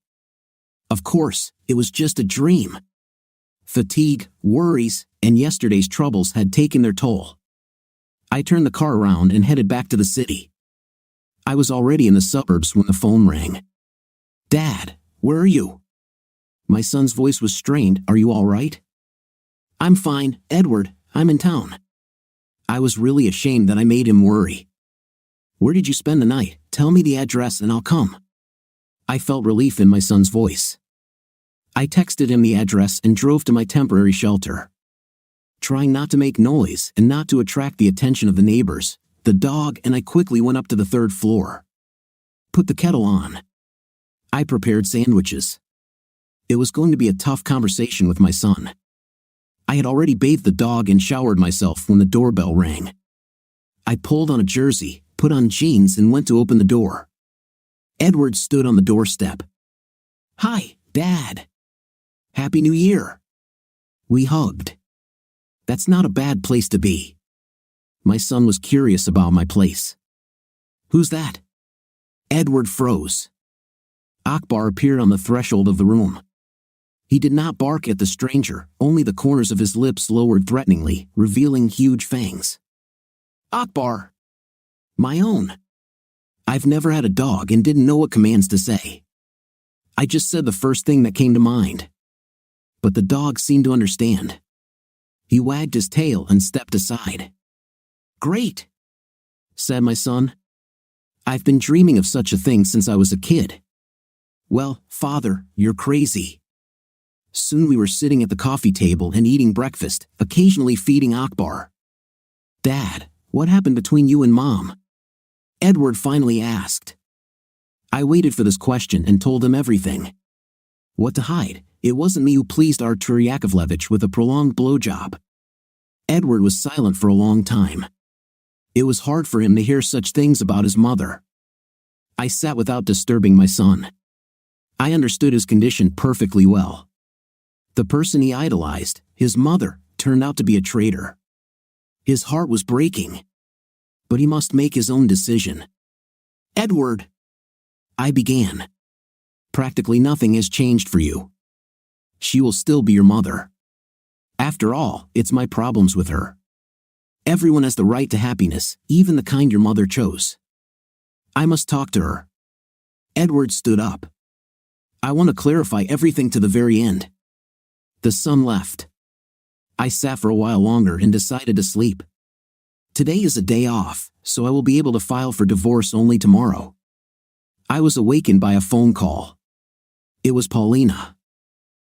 Of course, it was just a dream. Fatigue, worries, and yesterday's troubles had taken their toll. I turned the car around and headed back to the city. I was already in the suburbs when the phone rang. Dad, where are you? My son's voice was strained. Are you all right? I'm fine, Edward. I'm in town. I was really ashamed that I made him worry. Where did you spend the night? Tell me the address and I'll come. I felt relief in my son's voice. I texted him the address and drove to my temporary shelter. Trying not to make noise and not to attract the attention of the neighbors, the dog and I quickly went up to the 3rd floor. Put the kettle on. I prepared sandwiches. It was going to be a tough conversation with my son. I had already bathed the dog and showered myself when the doorbell rang. I pulled on a jersey, put on jeans and went to open the door. Edward stood on the doorstep. Hi, Dad. Happy New Year. We hugged. That's not a bad place to be. My son was curious about my place. Who's that? Edward froze. Akbar appeared on the threshold of the room. He did not bark at the stranger, only the corners of his lips lowered threateningly, revealing huge fangs. Akbar. My own. I've never had a dog and didn't know what commands to say. I just said the first thing that came to mind. But the dog seemed to understand. He wagged his tail and stepped aside. Great, said my son. I've been dreaming of such a thing since I was a kid. Well, Father, you're crazy. Soon we were sitting at the coffee table and eating breakfast, occasionally feeding Akbar. Dad, What happened between you and Mom? Edward finally asked. I waited for this question and told him everything. What to hide? It wasn't me who pleased Artur Yakovlevich with a prolonged blowjob. Edward was silent for a long time. It was hard for him to hear such things about his mother. I sat without disturbing my son. I understood his condition perfectly well. The person he idolized, his mother, turned out to be a traitor. His heart was breaking. But he must make his own decision. Edward, I began. Practically nothing has changed for you. She will still be your mother. After all, it's my problems with her. Everyone has the right to happiness, even the kind your mother chose. I must talk to her. Edward stood up. I want to clarify everything to the very end. The sun left. I sat for a while longer and decided to sleep. Today is a day off, so I will be able to file for divorce only tomorrow. I was awakened by a phone call. It was Paulina.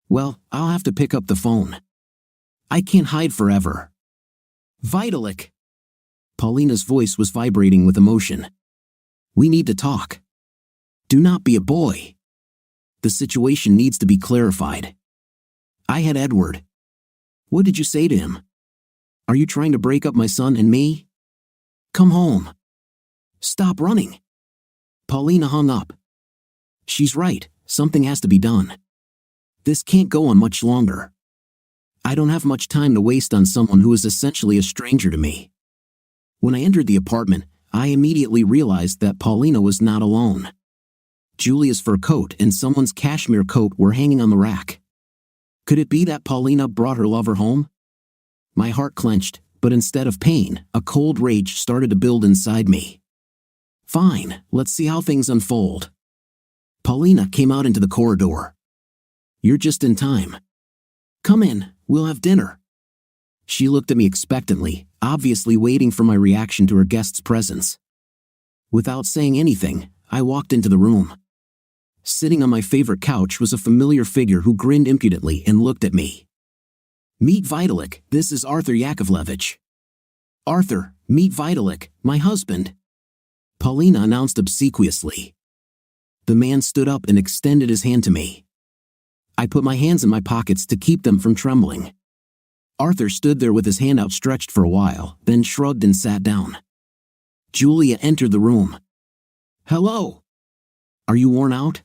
Well, I'll have to pick up the phone. I can't hide forever. Vitalik. Paulina's voice was vibrating with emotion. We need to talk. Do not be a boy. The situation needs to be clarified. I had Edward. What did you say to him? Are you trying to break up my son and me? Come home. Stop running. Paulina hung up. She's right, something has to be done. This can't go on much longer. I don't have much time to waste on someone who is essentially a stranger to me. When I entered the apartment, I immediately realized that Paulina was not alone. Julia's fur coat and someone's cashmere coat were hanging on the rack. Could it be that Paulina brought her lover home? My heart clenched, but instead of pain, a cold rage started to build inside me. Fine, let's see how things unfold. Paulina came out into the corridor. You're just in time. Come in, we'll have dinner. She looked at me expectantly, obviously waiting for my reaction to her guest's presence. Without saying anything, I walked into the room. Sitting on my favorite couch was a familiar figure who grinned impudently and looked at me. Meet Vitalik, this is Artur Yakovlevich. Arthur, meet Vitalik, my husband. Paulina announced obsequiously. The man stood up and extended his hand to me. I put my hands in my pockets to keep them from trembling. Arthur stood there with his hand outstretched for a while, then shrugged and sat down. Julia entered the room. Hello. Are you worn out?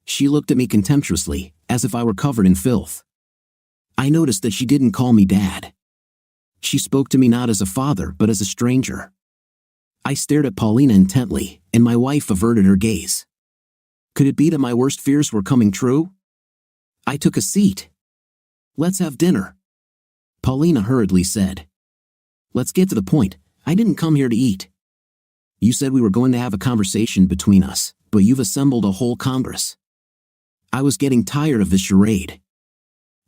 She looked at me contemptuously, as if I were covered in filth. I noticed that she didn't call me Dad. She spoke to me not as a father, but as a stranger. I stared at Paulina intently, and my wife averted her gaze. Could it be that my worst fears were coming true? I took a seat. Let's have dinner. Paulina hurriedly said. Let's get to the point. I didn't come here to eat. You said we were going to have a conversation between us, but you've assembled a whole Congress. I was getting tired of this charade.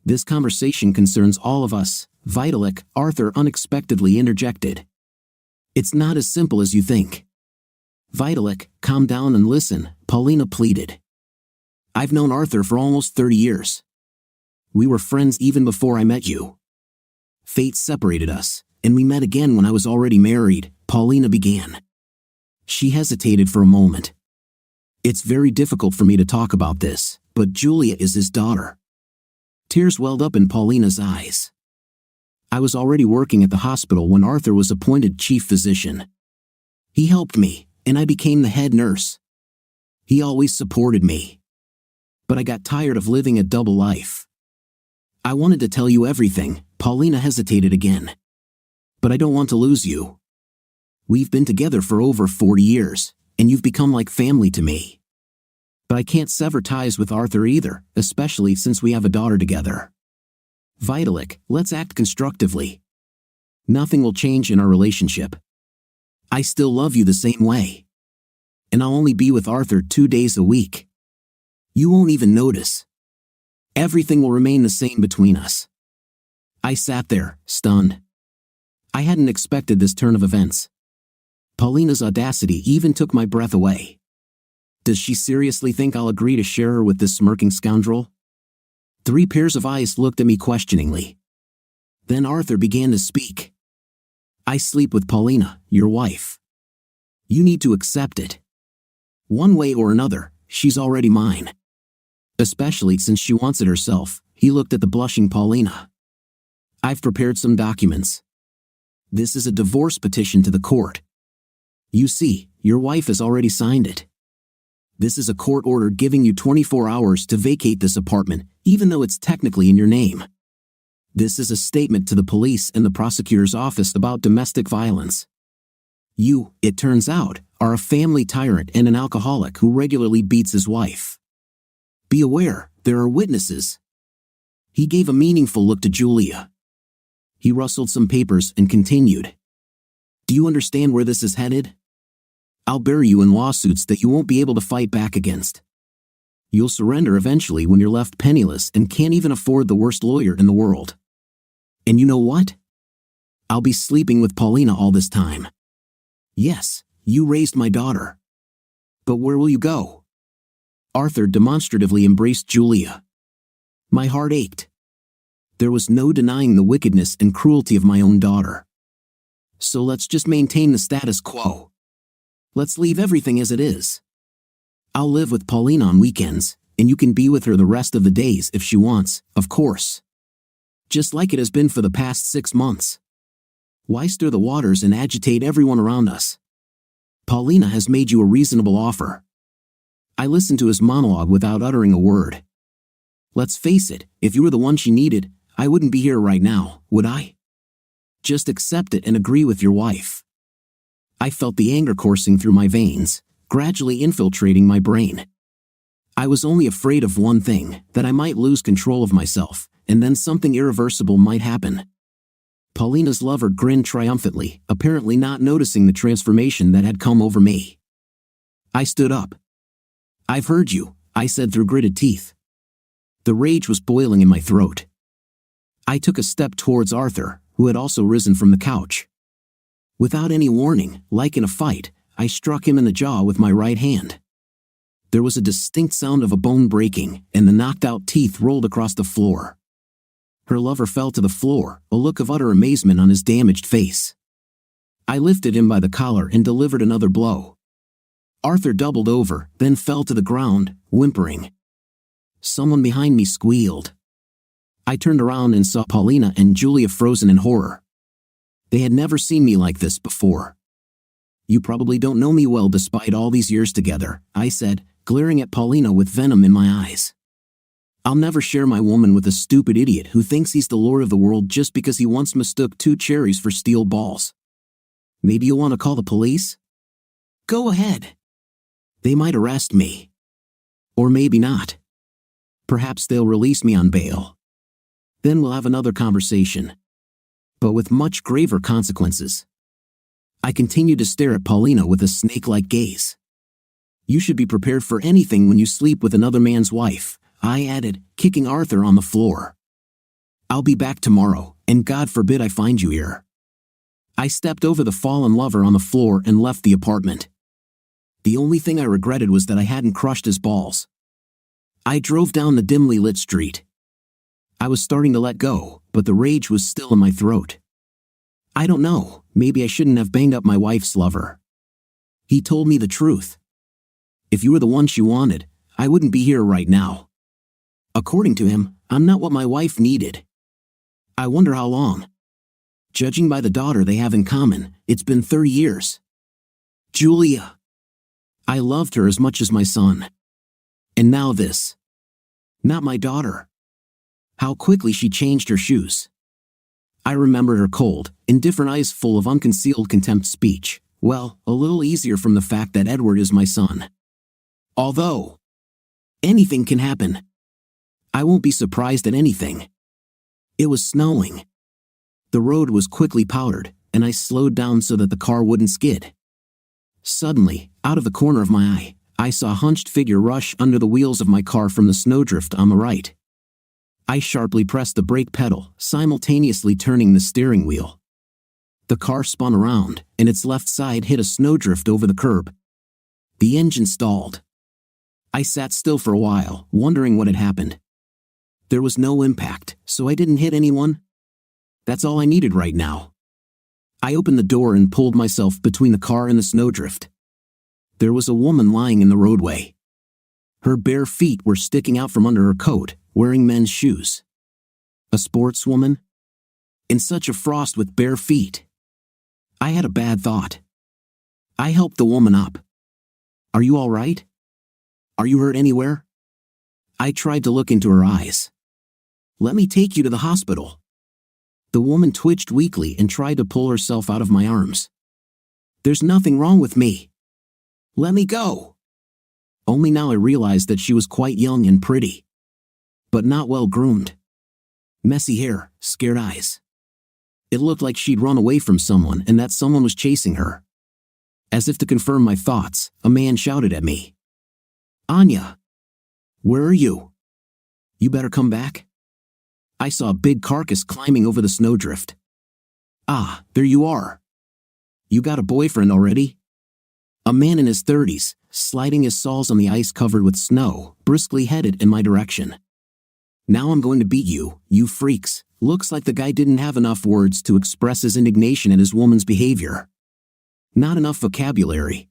This conversation concerns all of us, Vitalik, Arthur unexpectedly interjected. It's not as simple as you think. Vitalik, calm down and listen, Paulina pleaded. I've known Arthur for almost 30 years. We were friends even before I met you. Fate separated us, and we met again when I was already married, Paulina began. She hesitated for a moment. It's very difficult for me to talk about this, but Julia is his daughter. Tears welled up in Paulina's eyes. I was already working at the hospital when Arthur was appointed chief physician. He helped me, and I became the head nurse. He always supported me. But I got tired of living a double life. I wanted to tell you everything, Paulina hesitated again. But I don't want to lose you. We've been together for over 40 years, and you've become like family to me. But I can't sever ties with Arthur either, especially since we have a daughter together. Vitalik, let's act constructively. Nothing will change in our relationship. I still love you the same way. And I'll only be with Arthur 2 days a week. You won't even notice. Everything will remain the same between us. I sat there, stunned. I hadn't expected this turn of events. Paulina's audacity even took my breath away. Does she seriously think I'll agree to share her with this smirking scoundrel? 3 pairs of eyes looked at me questioningly. Then Arthur began to speak. I sleep with Paulina, your wife. You need to accept it. One way or another, she's already mine. Especially since she wants it herself." He looked at the blushing Paulina. "I've prepared some documents. This is a divorce petition to the court. You see, your wife has already signed it. This is a court order giving you 24 hours to vacate this apartment, even though it's technically in your name. This is a statement to the police and the prosecutor's office about domestic violence. You, it turns out, are a family tyrant and an alcoholic who regularly beats his wife. Be aware, there are witnesses." He gave a meaningful look to Julia. He rustled some papers and continued. "Do you understand where this is headed? I'll bury you in lawsuits that you won't be able to fight back against. You'll surrender eventually when you're left penniless and can't even afford the worst lawyer in the world. And you know what? I'll be sleeping with Paulina all this time. Yes, you raised my daughter. But where will you go?" Arthur demonstratively embraced Julia. My heart ached. There was no denying the wickedness and cruelty of my own daughter. "So let's just maintain the status quo. Let's leave everything as it is. I'll live with Paulina on weekends, and you can be with her the rest of the days if she wants, of course. Just like it has been for the past 6 months. Why stir the waters and agitate everyone around us? Paulina has made you a reasonable offer." I listened to his monologue without uttering a word. Let's face it, if you were the one she needed, I wouldn't be here right now, would I? Just accept it and agree with your wife. I felt the anger coursing through my veins, gradually infiltrating my brain. I was only afraid of one thing, that I might lose control of myself, and then something irreversible might happen. Paulina's lover grinned triumphantly, apparently not noticing the transformation that had come over me. I stood up. "I've heard you," I said through gritted teeth. The rage was boiling in my throat. I took a step towards Arthur, who had also risen from the couch. Without any warning, like in a fight, I struck him in the jaw with my right hand. There was a distinct sound of a bone breaking, and the knocked-out teeth rolled across the floor. Her lover fell to the floor, a look of utter amazement on his damaged face. I lifted him by the collar and delivered another blow. Arthur doubled over, then fell to the ground, whimpering. Someone behind me squealed. I turned around and saw Paulina and Julia frozen in horror. They had never seen me like this before. "You probably don't know me well despite all these years together," I said, glaring at Paulina with venom in my eyes. "I'll never share my woman with a stupid idiot who thinks he's the lord of the world just because he once mistook 2 cherries for steel balls. Maybe you'll want to call the police? Go ahead. They might arrest me. Or maybe not. Perhaps they'll release me on bail. Then we'll have another conversation. But with much graver consequences." I continued to stare at Paulina with a snake-like gaze. "You should be prepared for anything when you sleep with another man's wife," I added, kicking Arthur on the floor. "I'll be back tomorrow, and God forbid I find you here." I stepped over the fallen lover on the floor and left the apartment. The only thing I regretted was that I hadn't crushed his balls. I drove down the dimly lit street. I was starting to let go, but the rage was still in my throat. I don't know, maybe I shouldn't have banged up my wife's lover. He told me the truth. If you were the one she wanted, I wouldn't be here right now. According to him, I'm not what my wife needed. I wonder how long. Judging by the daughter they have in common, it's been 30 years. Julia. I loved her as much as my son. And now this. Not my daughter. How quickly she changed her shoes. I remembered her cold, indifferent eyes full of unconcealed contempt speech. Well, a little easier from the fact that Edward is my son. Although, anything can happen. I won't be surprised at anything. It was snowing. The road was quickly powdered, and I slowed down so that the car wouldn't skid. Suddenly, out of the corner of my eye, I saw a hunched figure rush under the wheels of my car from the snowdrift on the right. I sharply pressed the brake pedal, simultaneously turning the steering wheel. The car spun around, and its left side hit a snowdrift over the curb. The engine stalled. I sat still for a while, wondering what had happened. There was no impact, so I didn't hit anyone. That's all I needed right now. I opened the door and pulled myself between the car and the snowdrift. There was a woman lying in the roadway. Her bare feet were sticking out from under her coat, wearing men's shoes. A sportswoman? In such a frost with bare feet. I had a bad thought. I helped the woman up. "Are you all right? Are you hurt anywhere?" I tried to look into her eyes. "Let me take you to the hospital." The woman twitched weakly and tried to pull herself out of my arms. "There's nothing wrong with me. Let me go." Only now I realized that she was quite young and pretty, but not well groomed. Messy hair, scared eyes. It looked like she'd run away from someone and that someone was chasing her. As if to confirm my thoughts, a man shouted at me. "Anya! Where are you? You better come back." I saw a big carcass climbing over the snowdrift. "Ah, there you are. You got a boyfriend already?" A man in his 30s, sliding his soles on the ice covered with snow, briskly headed in my direction. "Now I'm going to beat you, you freaks." Looks like the guy didn't have enough words to express his indignation at his woman's behavior. Not enough vocabulary.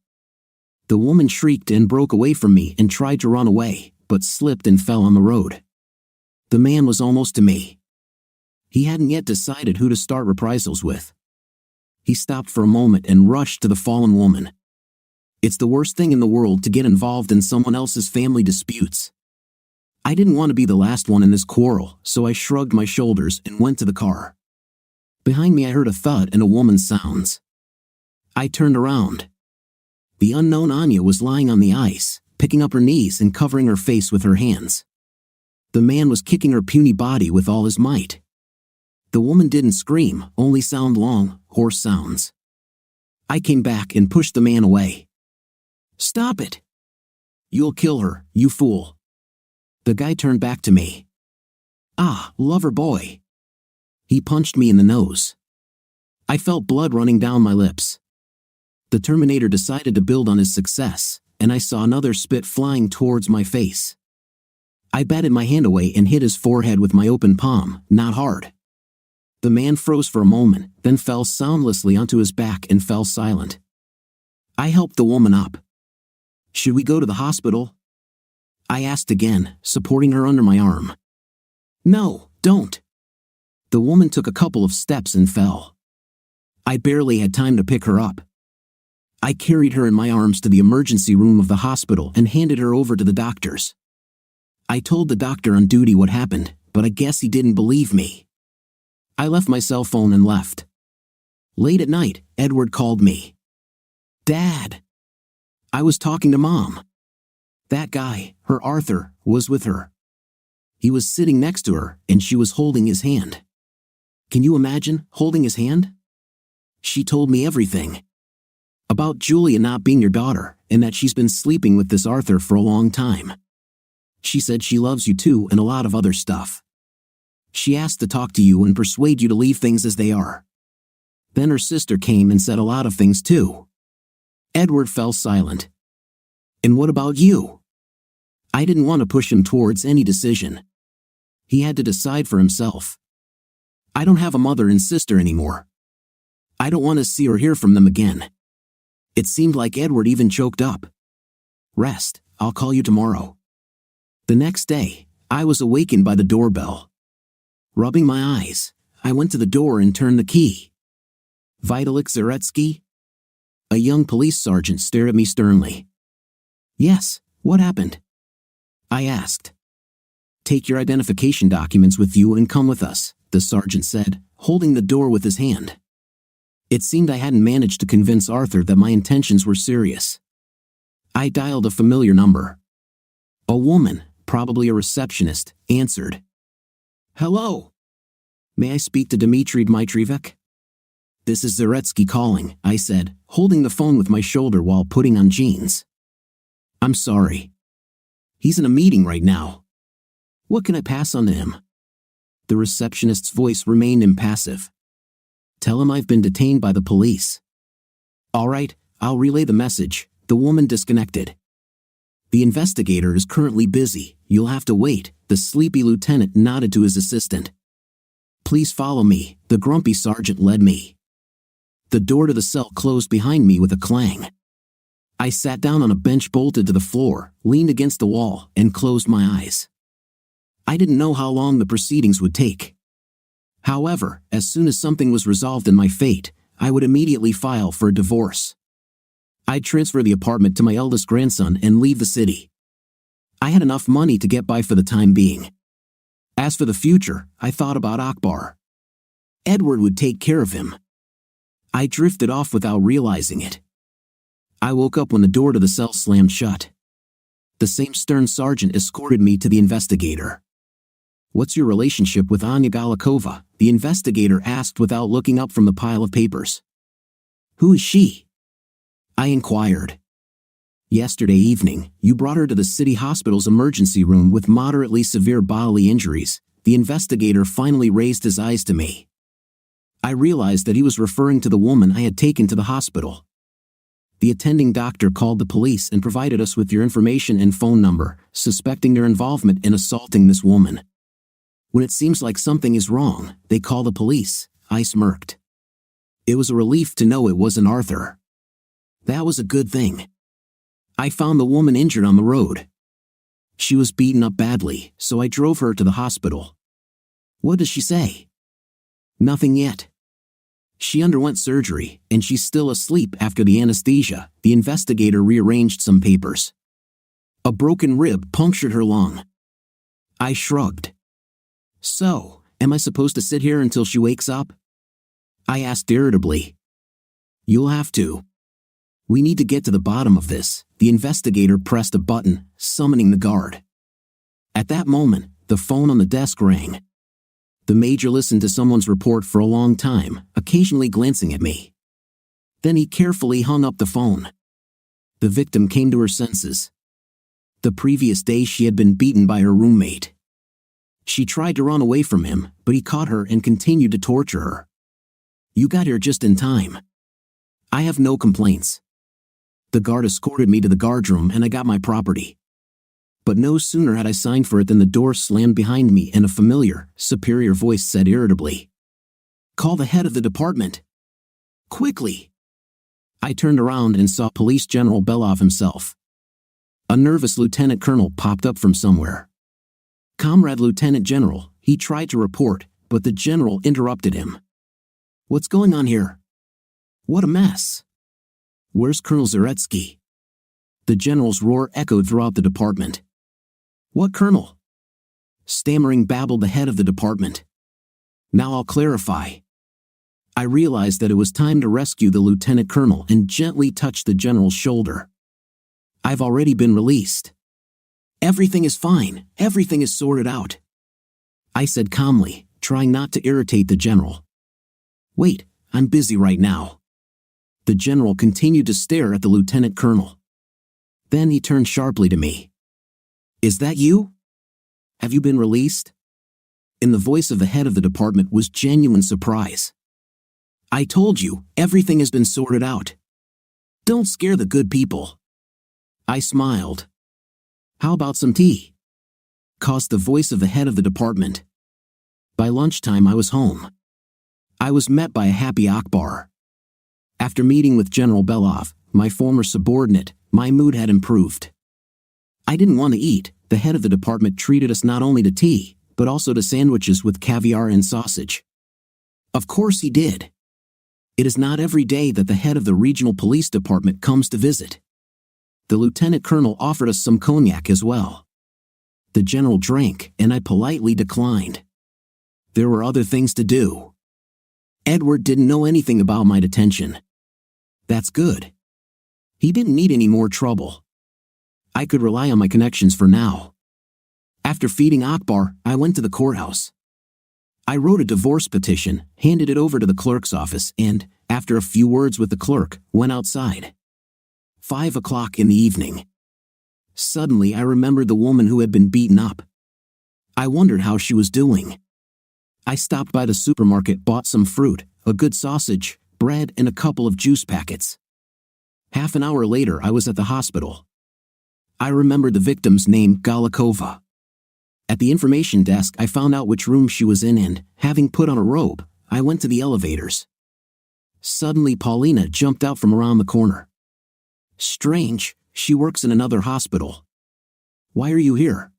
The woman shrieked and broke away from me and tried to run away, but slipped and fell on the road. The man was almost to me. He hadn't yet decided who to start reprisals with. He stopped for a moment and rushed to the fallen woman. It's the worst thing in the world to get involved in someone else's family disputes. I didn't want to be the last one in this quarrel, so I shrugged my shoulders and went to the car. Behind me I heard a thud and a woman's sounds. I turned around. The unknown Anya was lying on the ice, picking up her knees and covering her face with her hands. The man was kicking her puny body with all his might. The woman didn't scream, only sound long, hoarse sounds. I came back and pushed the man away. "Stop it! You'll kill her, you fool." The guy turned back to me. "Ah, lover boy." He punched me in the nose. I felt blood running down my lips. The Terminator decided to build on his success, and I saw another spit flying towards my face. I batted my hand away and hit his forehead with my open palm, not hard. The man froze for a moment, then fell soundlessly onto his back and fell silent. I helped the woman up. "Should we go to the hospital?" I asked again, supporting her under my arm. "No, don't." The woman took a couple of steps and fell. I barely had time to pick her up. I carried her in my arms to the emergency room of the hospital and handed her over to the doctors. I told the doctor on duty what happened, but I guess he didn't believe me. I left my cell phone and left. Late at night, Edward called me. "Dad." I was talking to Mom. That guy, her Arthur, was with her. He was sitting next to her, and she was holding his hand. Can you imagine, holding his hand? She told me everything. About Julia not being your daughter, and that she's been sleeping with this Arthur for a long time. She said she loves you too and a lot of other stuff. She asked to talk to you and persuade you to leave things as they are. Then her sister came and said a lot of things too. Edward fell silent. "And what about you?" I didn't want to push him towards any decision. He had to decide for himself. I don't have a mother and sister anymore. I don't want to see or hear from them again. It seemed like Edward even choked up. "Rest, I'll call you tomorrow." The next day, I was awakened by the doorbell. Rubbing my eyes, I went to the door and turned the key. "Vitalik Zaretsky?" A young police sergeant stared at me sternly. "Yes, what happened?" I asked. "Take your identification documents with you and come with us," the sergeant said, holding the door with his hand. It seemed I hadn't managed to convince Arthur that my intentions were serious. I dialed a familiar number. A woman, probably a receptionist, answered. "Hello. May I speak to Dmitry Dmitrievich?" "This is Zaretsky calling," I said, holding the phone with my shoulder while putting on jeans. "I'm sorry. He's in a meeting right now. What can I pass on to him?" The receptionist's voice remained impassive. "Tell him I've been detained by the police." "All right, I'll relay the message." The woman disconnected. "The investigator is currently busy. You'll have to wait," the sleepy lieutenant nodded to his assistant. "Please follow me," the grumpy sergeant led me. The door to the cell closed behind me with a clang. I sat down on a bench bolted to the floor, leaned against the wall, and closed my eyes. I didn't know how long the proceedings would take. However, as soon as something was resolved in my fate, I would immediately file for a divorce. I'd transfer the apartment to my eldest grandson and leave the city. I had enough money to get by for the time being. As for the future, I thought about Akbar. Edward would take care of him. I drifted off without realizing it. I woke up when the door to the cell slammed shut. The same stern sergeant escorted me to the investigator. "What's your relationship with Anya Galikova?" the investigator asked without looking up from the pile of papers. "Who is she?" I inquired. "Yesterday evening, you brought her to the city hospital's emergency room with moderately severe bodily injuries." The investigator finally raised his eyes to me. I realized that he was referring to the woman I had taken to the hospital. "The attending doctor called the police and provided us with your information and phone number, suspecting their involvement in assaulting this woman. When it seems like something is wrong, they call the police," I smirked. It was a relief to know it wasn't Arthur. That was a good thing. I found the woman injured on the road. She was beaten up badly, so I drove her to the hospital. "What does she say?" "Nothing yet. She underwent surgery, and she's still asleep after the anesthesia." The investigator rearranged some papers. "A broken rib punctured her lung." I shrugged. "So, am I supposed to sit here until she wakes up?" I asked irritably. "You'll have to. We need to get to the bottom of this." The investigator pressed a button, summoning the guard. At that moment, the phone on the desk rang. The major listened to someone's report for a long time, occasionally glancing at me. Then he carefully hung up the phone. The victim came to her senses. The previous day she had been beaten by her roommate. She tried to run away from him, but he caught her and continued to torture her. "You got here just in time." I have no complaints. The guard escorted me to the guardroom and I got my property. But no sooner had I signed for it than the door slammed behind me and a familiar, superior voice said irritably, "Call the head of the department. Quickly." I turned around and saw Police General Belov himself. A nervous lieutenant colonel popped up from somewhere. "Comrade Lieutenant General," he tried to report, but the general interrupted him. "What's going on here? What a mess. Where's Colonel Zaretsky?" The general's roar echoed throughout the department. "What colonel?" stammering babbled the head of the department. "Now I'll clarify." I realized that it was time to rescue the lieutenant colonel and gently touched the general's shoulder. "I've already been released. Everything is fine, everything is sorted out," I said calmly, trying not to irritate the general. "Wait, I'm busy right now." The general continued to stare at the lieutenant colonel. Then he turned sharply to me. "Is that you? Have you been released?" In the voice of the head of the department was genuine surprise. "I told you, everything has been sorted out. Don't scare the good people." I smiled. "How about some tea?" caused the voice of the head of the department. By lunchtime I was home. I was met by a happy Akbar. After meeting with General Belov, my former subordinate, my mood had improved. I didn't want to eat. The head of the department treated us not only to tea, but also to sandwiches with caviar and sausage. Of course he did. It is not every day that the head of the regional police department comes to visit. The lieutenant colonel offered us some cognac as well. The general drank, and I politely declined. There were other things to do. Edward didn't know anything about my detention. That's good. He didn't need any more trouble. I could rely on my connections for now. After feeding Akbar, I went to the courthouse. I wrote a divorce petition, handed it over to the clerk's office, and, after a few words with the clerk, went outside. 5 o'clock in the evening. Suddenly I remembered the woman who had been beaten up. I wondered how she was doing. I stopped by the supermarket, bought some fruit, a good sausage, bread, and a couple of juice packets. Half an hour later I was at the hospital. I remembered the victim's name, Galikova. At the information desk I found out which room she was in and, having put on a robe, I went to the elevators. Suddenly Paulina jumped out from around the corner. Strange, she works in another hospital. Why are you here?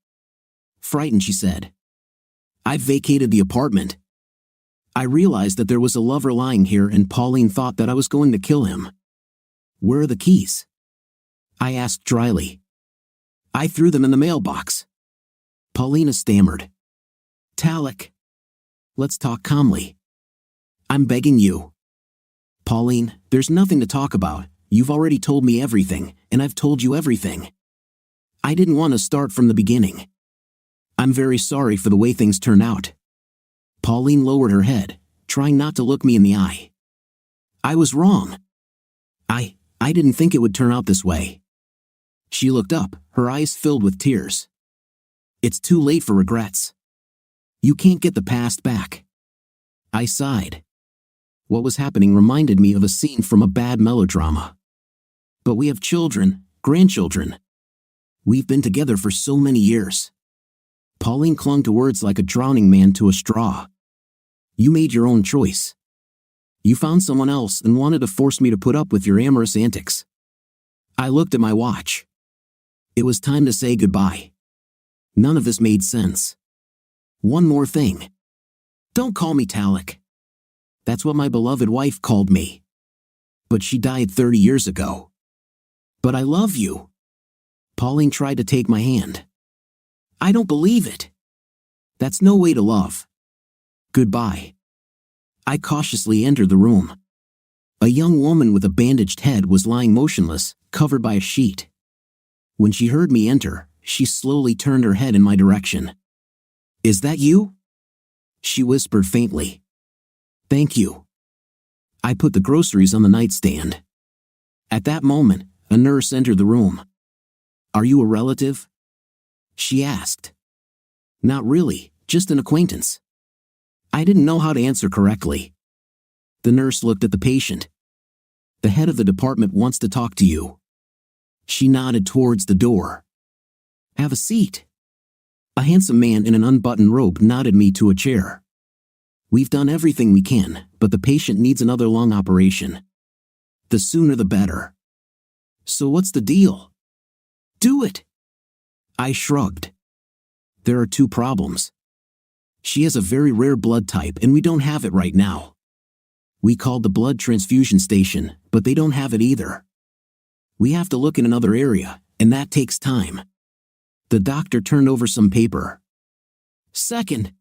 Frightened, she said. I've vacated the apartment. I realized that there was a lover lying here and Pauline thought that I was going to kill him. Where are the keys? I asked dryly. I threw them in the mailbox. Paulina stammered. Talik. Let's talk calmly. I'm begging you. Pauline, there's nothing to talk about. You've already told me everything, and I've told you everything. I didn't want to start from the beginning. I'm very sorry for the way things turned out. Pauline lowered her head, trying not to look me in the eye. I was wrong. I didn't think it would turn out this way. She looked up, her eyes filled with tears. It's too late for regrets. You can't get the past back. I sighed. What was happening reminded me of a scene from a bad melodrama. But we have children, grandchildren. We've been together for so many years. Pauline clung to words like a drowning man to a straw. You made your own choice. You found someone else and wanted to force me to put up with your amorous antics. I looked at my watch. It was time to say goodbye. None of this made sense. One more thing. Don't call me Talik. That's what my beloved wife called me. But she died 30 years ago. But I love you. Pauline tried to take my hand. I don't believe it. That's no way to love. Goodbye. I cautiously entered the room. A young woman with a bandaged head was lying motionless, covered by a sheet. When she heard me enter, she slowly turned her head in my direction. Is that you? She whispered faintly. Thank you. I put the groceries on the nightstand. At that moment, a nurse entered the room. Are you a relative? She asked. Not really, just an acquaintance. I didn't know how to answer correctly. The nurse looked at the patient. The head of the department wants to talk to you. She nodded towards the door. Have a seat. A handsome man in an unbuttoned robe nodded me to a chair. We've done everything we can, but the patient needs another lung operation. The sooner the better. So what's the deal? Do it. I shrugged. There are two problems. She has a very rare blood type and we don't have it right now. We called the blood transfusion station, but they don't have it either. We have to look in another area, and that takes time. The doctor turned over some paper. Second,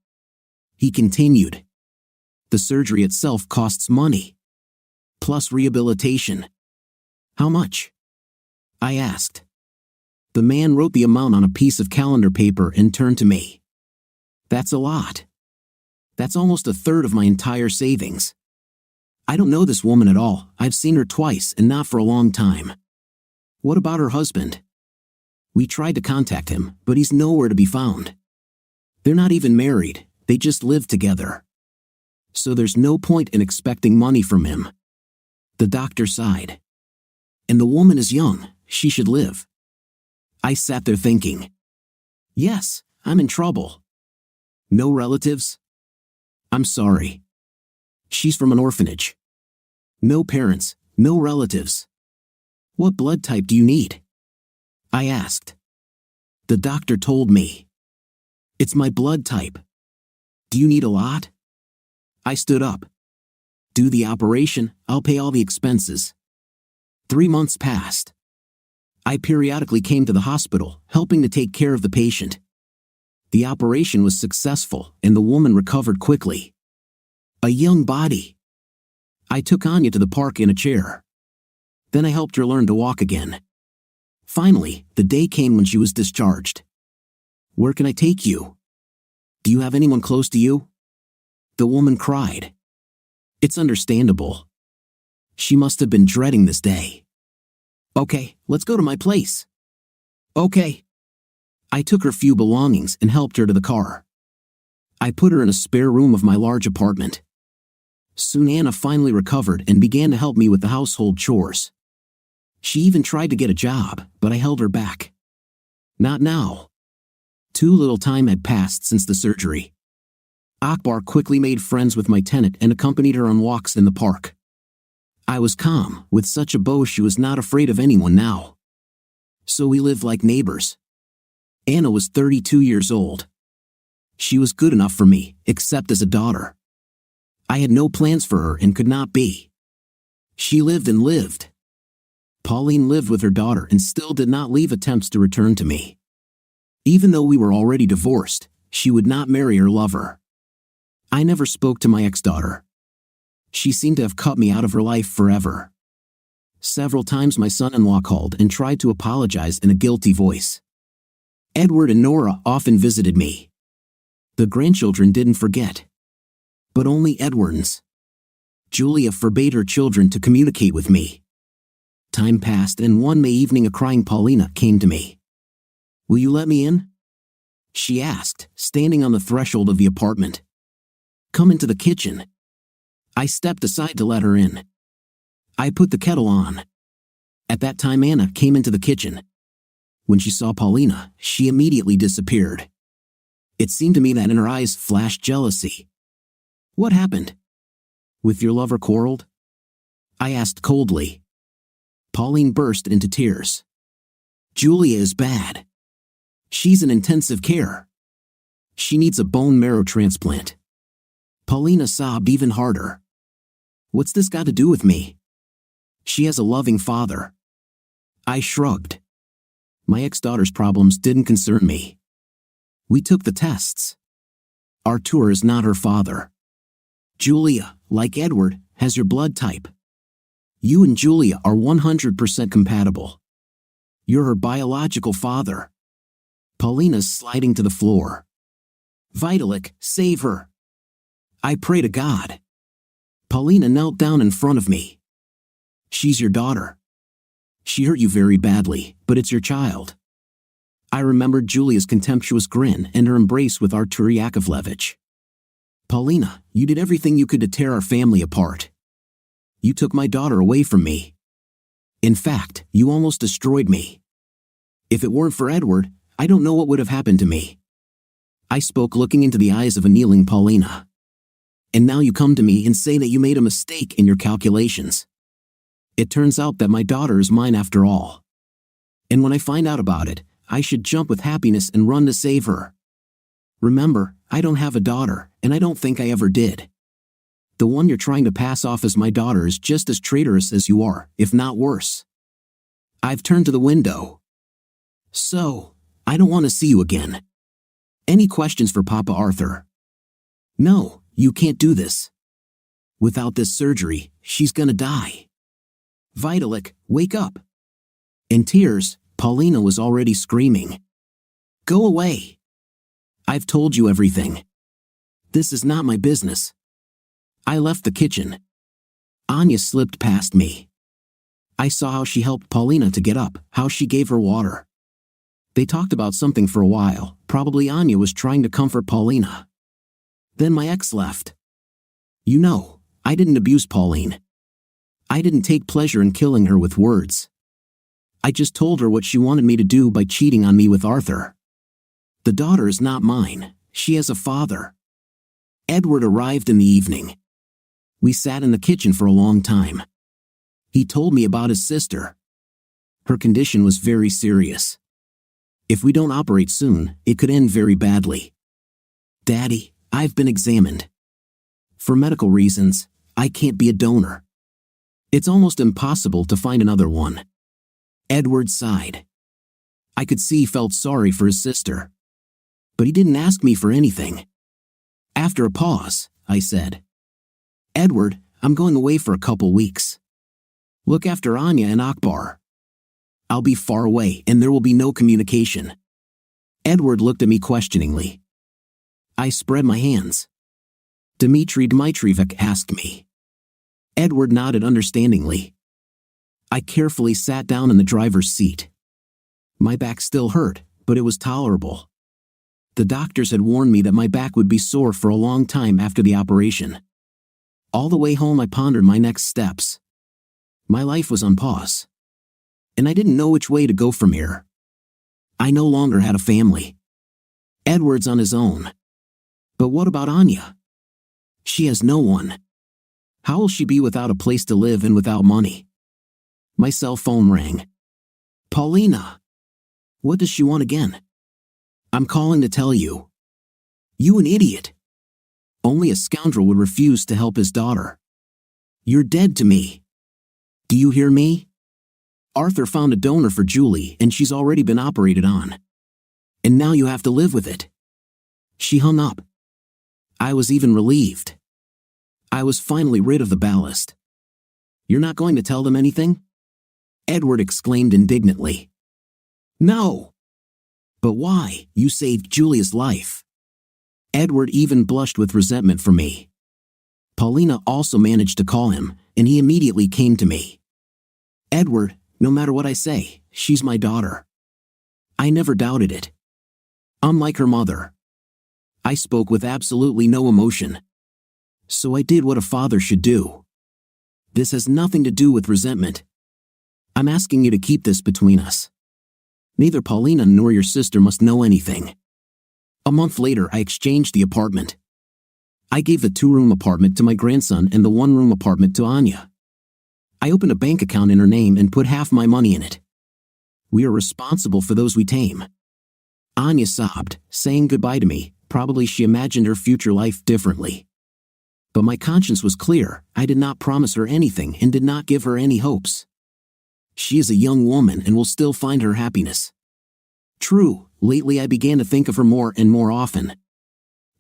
he continued, the surgery itself costs money. Plus rehabilitation. How much? I asked. The man wrote the amount on a piece of calendar paper and turned to me. That's a lot. That's almost a third of my entire savings. I don't know this woman at all. I've seen her twice and not for a long time. What about her husband? We tried to contact him, but he's nowhere to be found. They're not even married, they just live together. So there's no point in expecting money from him. The doctor sighed. And the woman is young, she should live. I sat there thinking. Yes, I'm in trouble. No relatives? I'm sorry. She's from an orphanage. No parents, no relatives. What blood type do you need? I asked. The doctor told me. It's my blood type. Do you need a lot? I stood up. Do the operation, I'll pay all the expenses. 3 months passed. I periodically came to the hospital, helping to take care of the patient. The operation was successful, and the woman recovered quickly. A young body. I took Anya to the park in a chair. Then I helped her learn to walk again. Finally, the day came when she was discharged. Where can I take you? Do you have anyone close to you? The woman cried. It's understandable. She must have been dreading this day. Okay, let's go to my place. Okay. I took her few belongings and helped her to the car. I put her in a spare room of my large apartment. Soon Anna finally recovered and began to help me with the household chores. She even tried to get a job, but I held her back. Not now. Too little time had passed since the surgery. Akbar quickly made friends with my tenant and accompanied her on walks in the park. I was calm. With such a beau, she was not afraid of anyone now. So we lived like neighbors. Anna was 32 years old. She was good enough for me, except as a daughter. I had no plans for her and could not be. She lived and lived. Pauline lived with her daughter and still did not leave attempts to return to me. Even though we were already divorced, she would not marry her lover. I never spoke to my ex-daughter. She seemed to have cut me out of her life forever. Several times my son-in-law called and tried to apologize in a guilty voice. Edward and Nora often visited me. The grandchildren didn't forget. But only Edward's. Julia forbade her children to communicate with me. Time passed, and one May evening a crying Paulina came to me. "Will you let me in?" she asked, standing on the threshold of the apartment. "Come into the kitchen." I stepped aside to let her in. I put the kettle on. At that time Anna came into the kitchen. When she saw Paulina, she immediately disappeared. It seemed to me that in her eyes flashed jealousy. "What happened? With your lover quarreled?" I asked coldly. Pauline burst into tears. "Julia is bad. She's in intensive care. She needs a bone marrow transplant." Paulina sobbed even harder. "What's this got to do with me? She has a loving father." I shrugged. My ex-daughter's problems didn't concern me. We took the tests. Artur is not her father. Julia, like Edward, has your blood type. You and Julia are 100% compatible. You're her biological father. Paulina's sliding to the floor. "Vitalik, save her." I pray to God. Paulina knelt down in front of me. "She's your daughter. She hurt you very badly, but it's your child." I remembered Julia's contemptuous grin and her embrace with Artur Yakovlevich. "Paulina, you did everything you could to tear our family apart. You took my daughter away from me. In fact, you almost destroyed me. If it weren't for Edward, I don't know what would have happened to me." I spoke looking into the eyes of a kneeling Paulina. "And now you come to me and say that you made a mistake in your calculations. It turns out that my daughter is mine after all. And when I find out about it, I should jump with happiness and run to save her. Remember, I don't have a daughter, and I don't think I ever did. The one you're trying to pass off as my daughter is just as traitorous as you are, if not worse." I've turned to the window. "So, I don't want to see you again. Any questions for Papa Arthur?" "No, you can't do this. Without this surgery, she's gonna die. Vitalik, wake up." In tears, Paulina was already screaming. "Go away. I've told you everything. This is not my business." I left the kitchen. Anya slipped past me. I saw how she helped Paulina to get up, how she gave her water. They talked about something for a while. Probably Anya was trying to comfort Paulina. Then my ex left. You know, I didn't abuse Pauline. I didn't take pleasure in killing her with words. I just told her what she wanted me to do by cheating on me with Arthur. The daughter is not mine. She has a father. Edward arrived in the evening. We sat in the kitchen for a long time. He told me about his sister. Her condition was very serious. If we don't operate soon, it could end very badly. "Daddy, I've been examined. For medical reasons, I can't be a donor. It's almost impossible to find another one." Edward sighed. I could see he felt sorry for his sister. But he didn't ask me for anything. After a pause, I said, "Edward, I'm going away for a couple weeks. Look after Anya and Akbar. I'll be far away and there will be no communication." Edward looked at me questioningly. I spread my hands. "Dmitry Dmitrievich asked me." Edward nodded understandingly. I carefully sat down in the driver's seat. My back still hurt, but it was tolerable. The doctors had warned me that my back would be sore for a long time after the operation. All the way home I pondered my next steps. My life was on pause. And I didn't know which way to go from here. I no longer had a family. Edward's on his own. But what about Anya? She has no one. How will she be without a place to live and without money? My cell phone rang. Paulina! What does she want again? I'm calling to tell you. You an idiot. Only a scoundrel would refuse to help his daughter. You're dead to me. Do you hear me? Arthur found a donor for Julie and she's already been operated on. And now you have to live with it. She hung up. I was even relieved. I was finally rid of the ballast. You're not going to tell them anything? Edward exclaimed indignantly. No. But why? You saved Julia's life. Edward even blushed with resentment for me. Paulina also managed to call him, and he immediately came to me. Edward, no matter what I say, she's my daughter. I never doubted it. Unlike her mother. I spoke with absolutely no emotion. So I did what a father should do. This has nothing to do with resentment. I'm asking you to keep this between us. Neither Paulina nor your sister must know anything. A month later, I exchanged the apartment. I gave the 2-room apartment to my grandson and the 1-room apartment to Anya. I opened a bank account in her name and put half my money in it. We are responsible for those we tame. Anya sobbed, saying goodbye to me. Probably she imagined her future life differently. But my conscience was clear. I did not promise her anything and did not give her any hopes. She is a young woman and will still find her happiness. True, lately I began to think of her more and more often.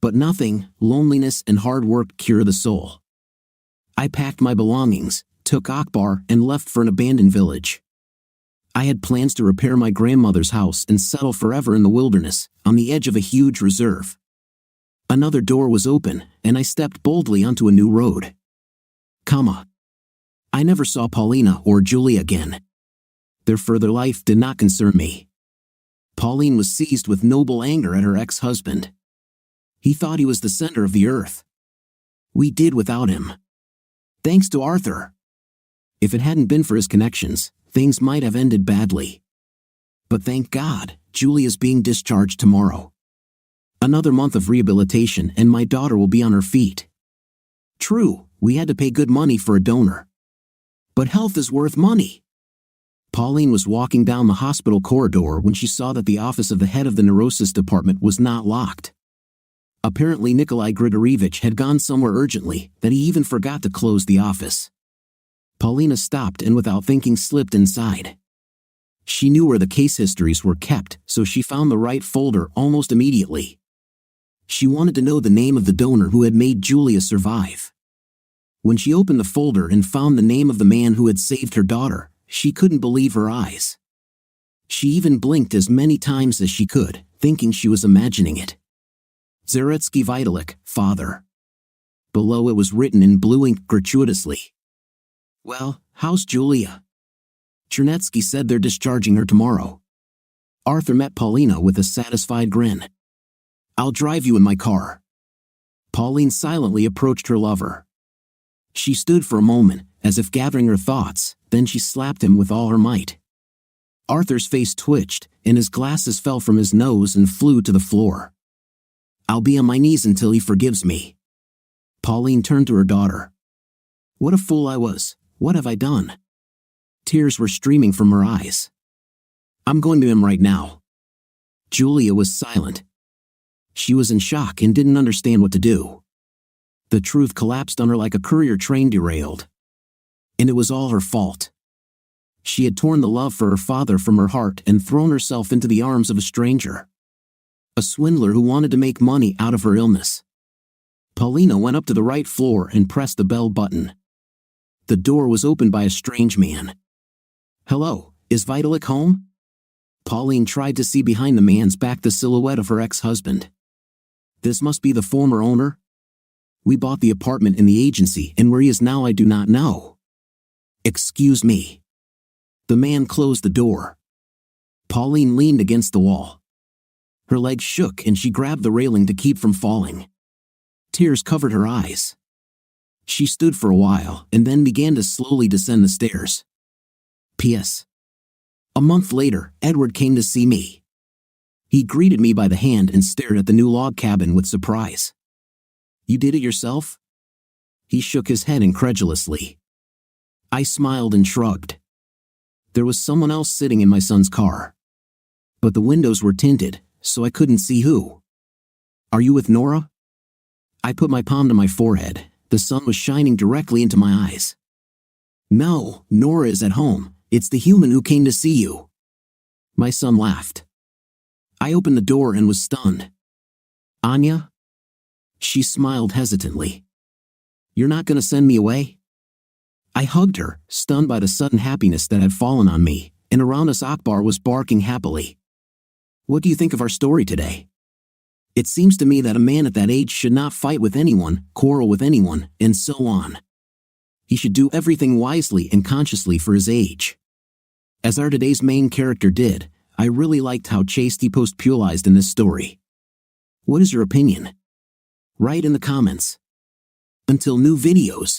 But nothing, loneliness and hard work cure the soul. I packed my belongings, took Akbar and left for an abandoned village. I had plans to repair my grandmother's house and settle forever in the wilderness, on the edge of a huge reserve. Another door was open, and I stepped boldly onto a new road. I never saw Paulina or Julie again. Their further life did not concern me. Pauline was seized with noble anger at her ex-husband. He thought he was the center of the earth. We did without him. Thanks to Arthur. If it hadn't been for his connections, things might have ended badly. But thank God, Julie is being discharged tomorrow. Another month of rehabilitation and my daughter will be on her feet. True, we had to pay good money for a donor. But health is worth money. Pauline was walking down the hospital corridor when she saw that the office of the head of the neurosis department was not locked. Apparently Nikolai Grigorievich had gone somewhere urgently that he even forgot to close the office. Paulina stopped and without thinking slipped inside. She knew where the case histories were kept, so she found the right folder almost immediately. She wanted to know the name of the donor who had made Julia survive. When she opened the folder and found the name of the man who had saved her daughter, she couldn't believe her eyes. She even blinked as many times as she could, thinking she was imagining it. Zaretsky Vitalik, father. Below it was written in blue ink gratuitously. Well, how's Julia? Chernetsky said they're discharging her tomorrow. Arthur met Paulina with a satisfied grin. I'll drive you in my car. Pauline silently approached her lover. She stood for a moment, as if gathering her thoughts, then she slapped him with all her might. Arthur's face twitched, and his glasses fell from his nose and flew to the floor. I'll be on my knees until he forgives me. Pauline turned to her daughter. What a fool I was. What have I done? Tears were streaming from her eyes. I'm going to him right now. Julia was silent. She was in shock and didn't understand what to do. The truth collapsed on her like a courier train derailed. And it was all her fault. She had torn the love for her father from her heart and thrown herself into the arms of a stranger. A swindler who wanted to make money out of her illness. Paulina went up to the right floor and pressed the bell button. The door was opened by a strange man. Hello, is Vitalik home? Pauline tried to see behind the man's back the silhouette of her ex-husband. This must be the former owner. We bought the apartment in the agency, and where he is now I do not know. Excuse me. The man closed the door. Pauline leaned against the wall. Her legs shook and she grabbed the railing to keep from falling. Tears covered her eyes. She stood for a while and then began to slowly descend the stairs. P.S. A month later, Edward came to see me. He greeted me by the hand and stared at the new log cabin with surprise. You did it yourself? He shook his head incredulously. I smiled and shrugged. There was someone else sitting in my son's car. But the windows were tinted, so I couldn't see who. Are you with Nora? I put my palm to my forehead. The sun was shining directly into my eyes. No, Nora is at home. It's the human who came to see you. My son laughed. I opened the door and was stunned. Anya? She smiled hesitantly. You're not going to send me away? I hugged her, stunned by the sudden happiness that had fallen on me, and around us Akbar was barking happily. What do you think of our story today? It seems to me that a man at that age should not fight with anyone, quarrel with anyone, and so on. He should do everything wisely and consciously for his age. As our today's main character did, I really liked how chaste he post-pualized in this story. What is your opinion? Write in the comments. Until new videos.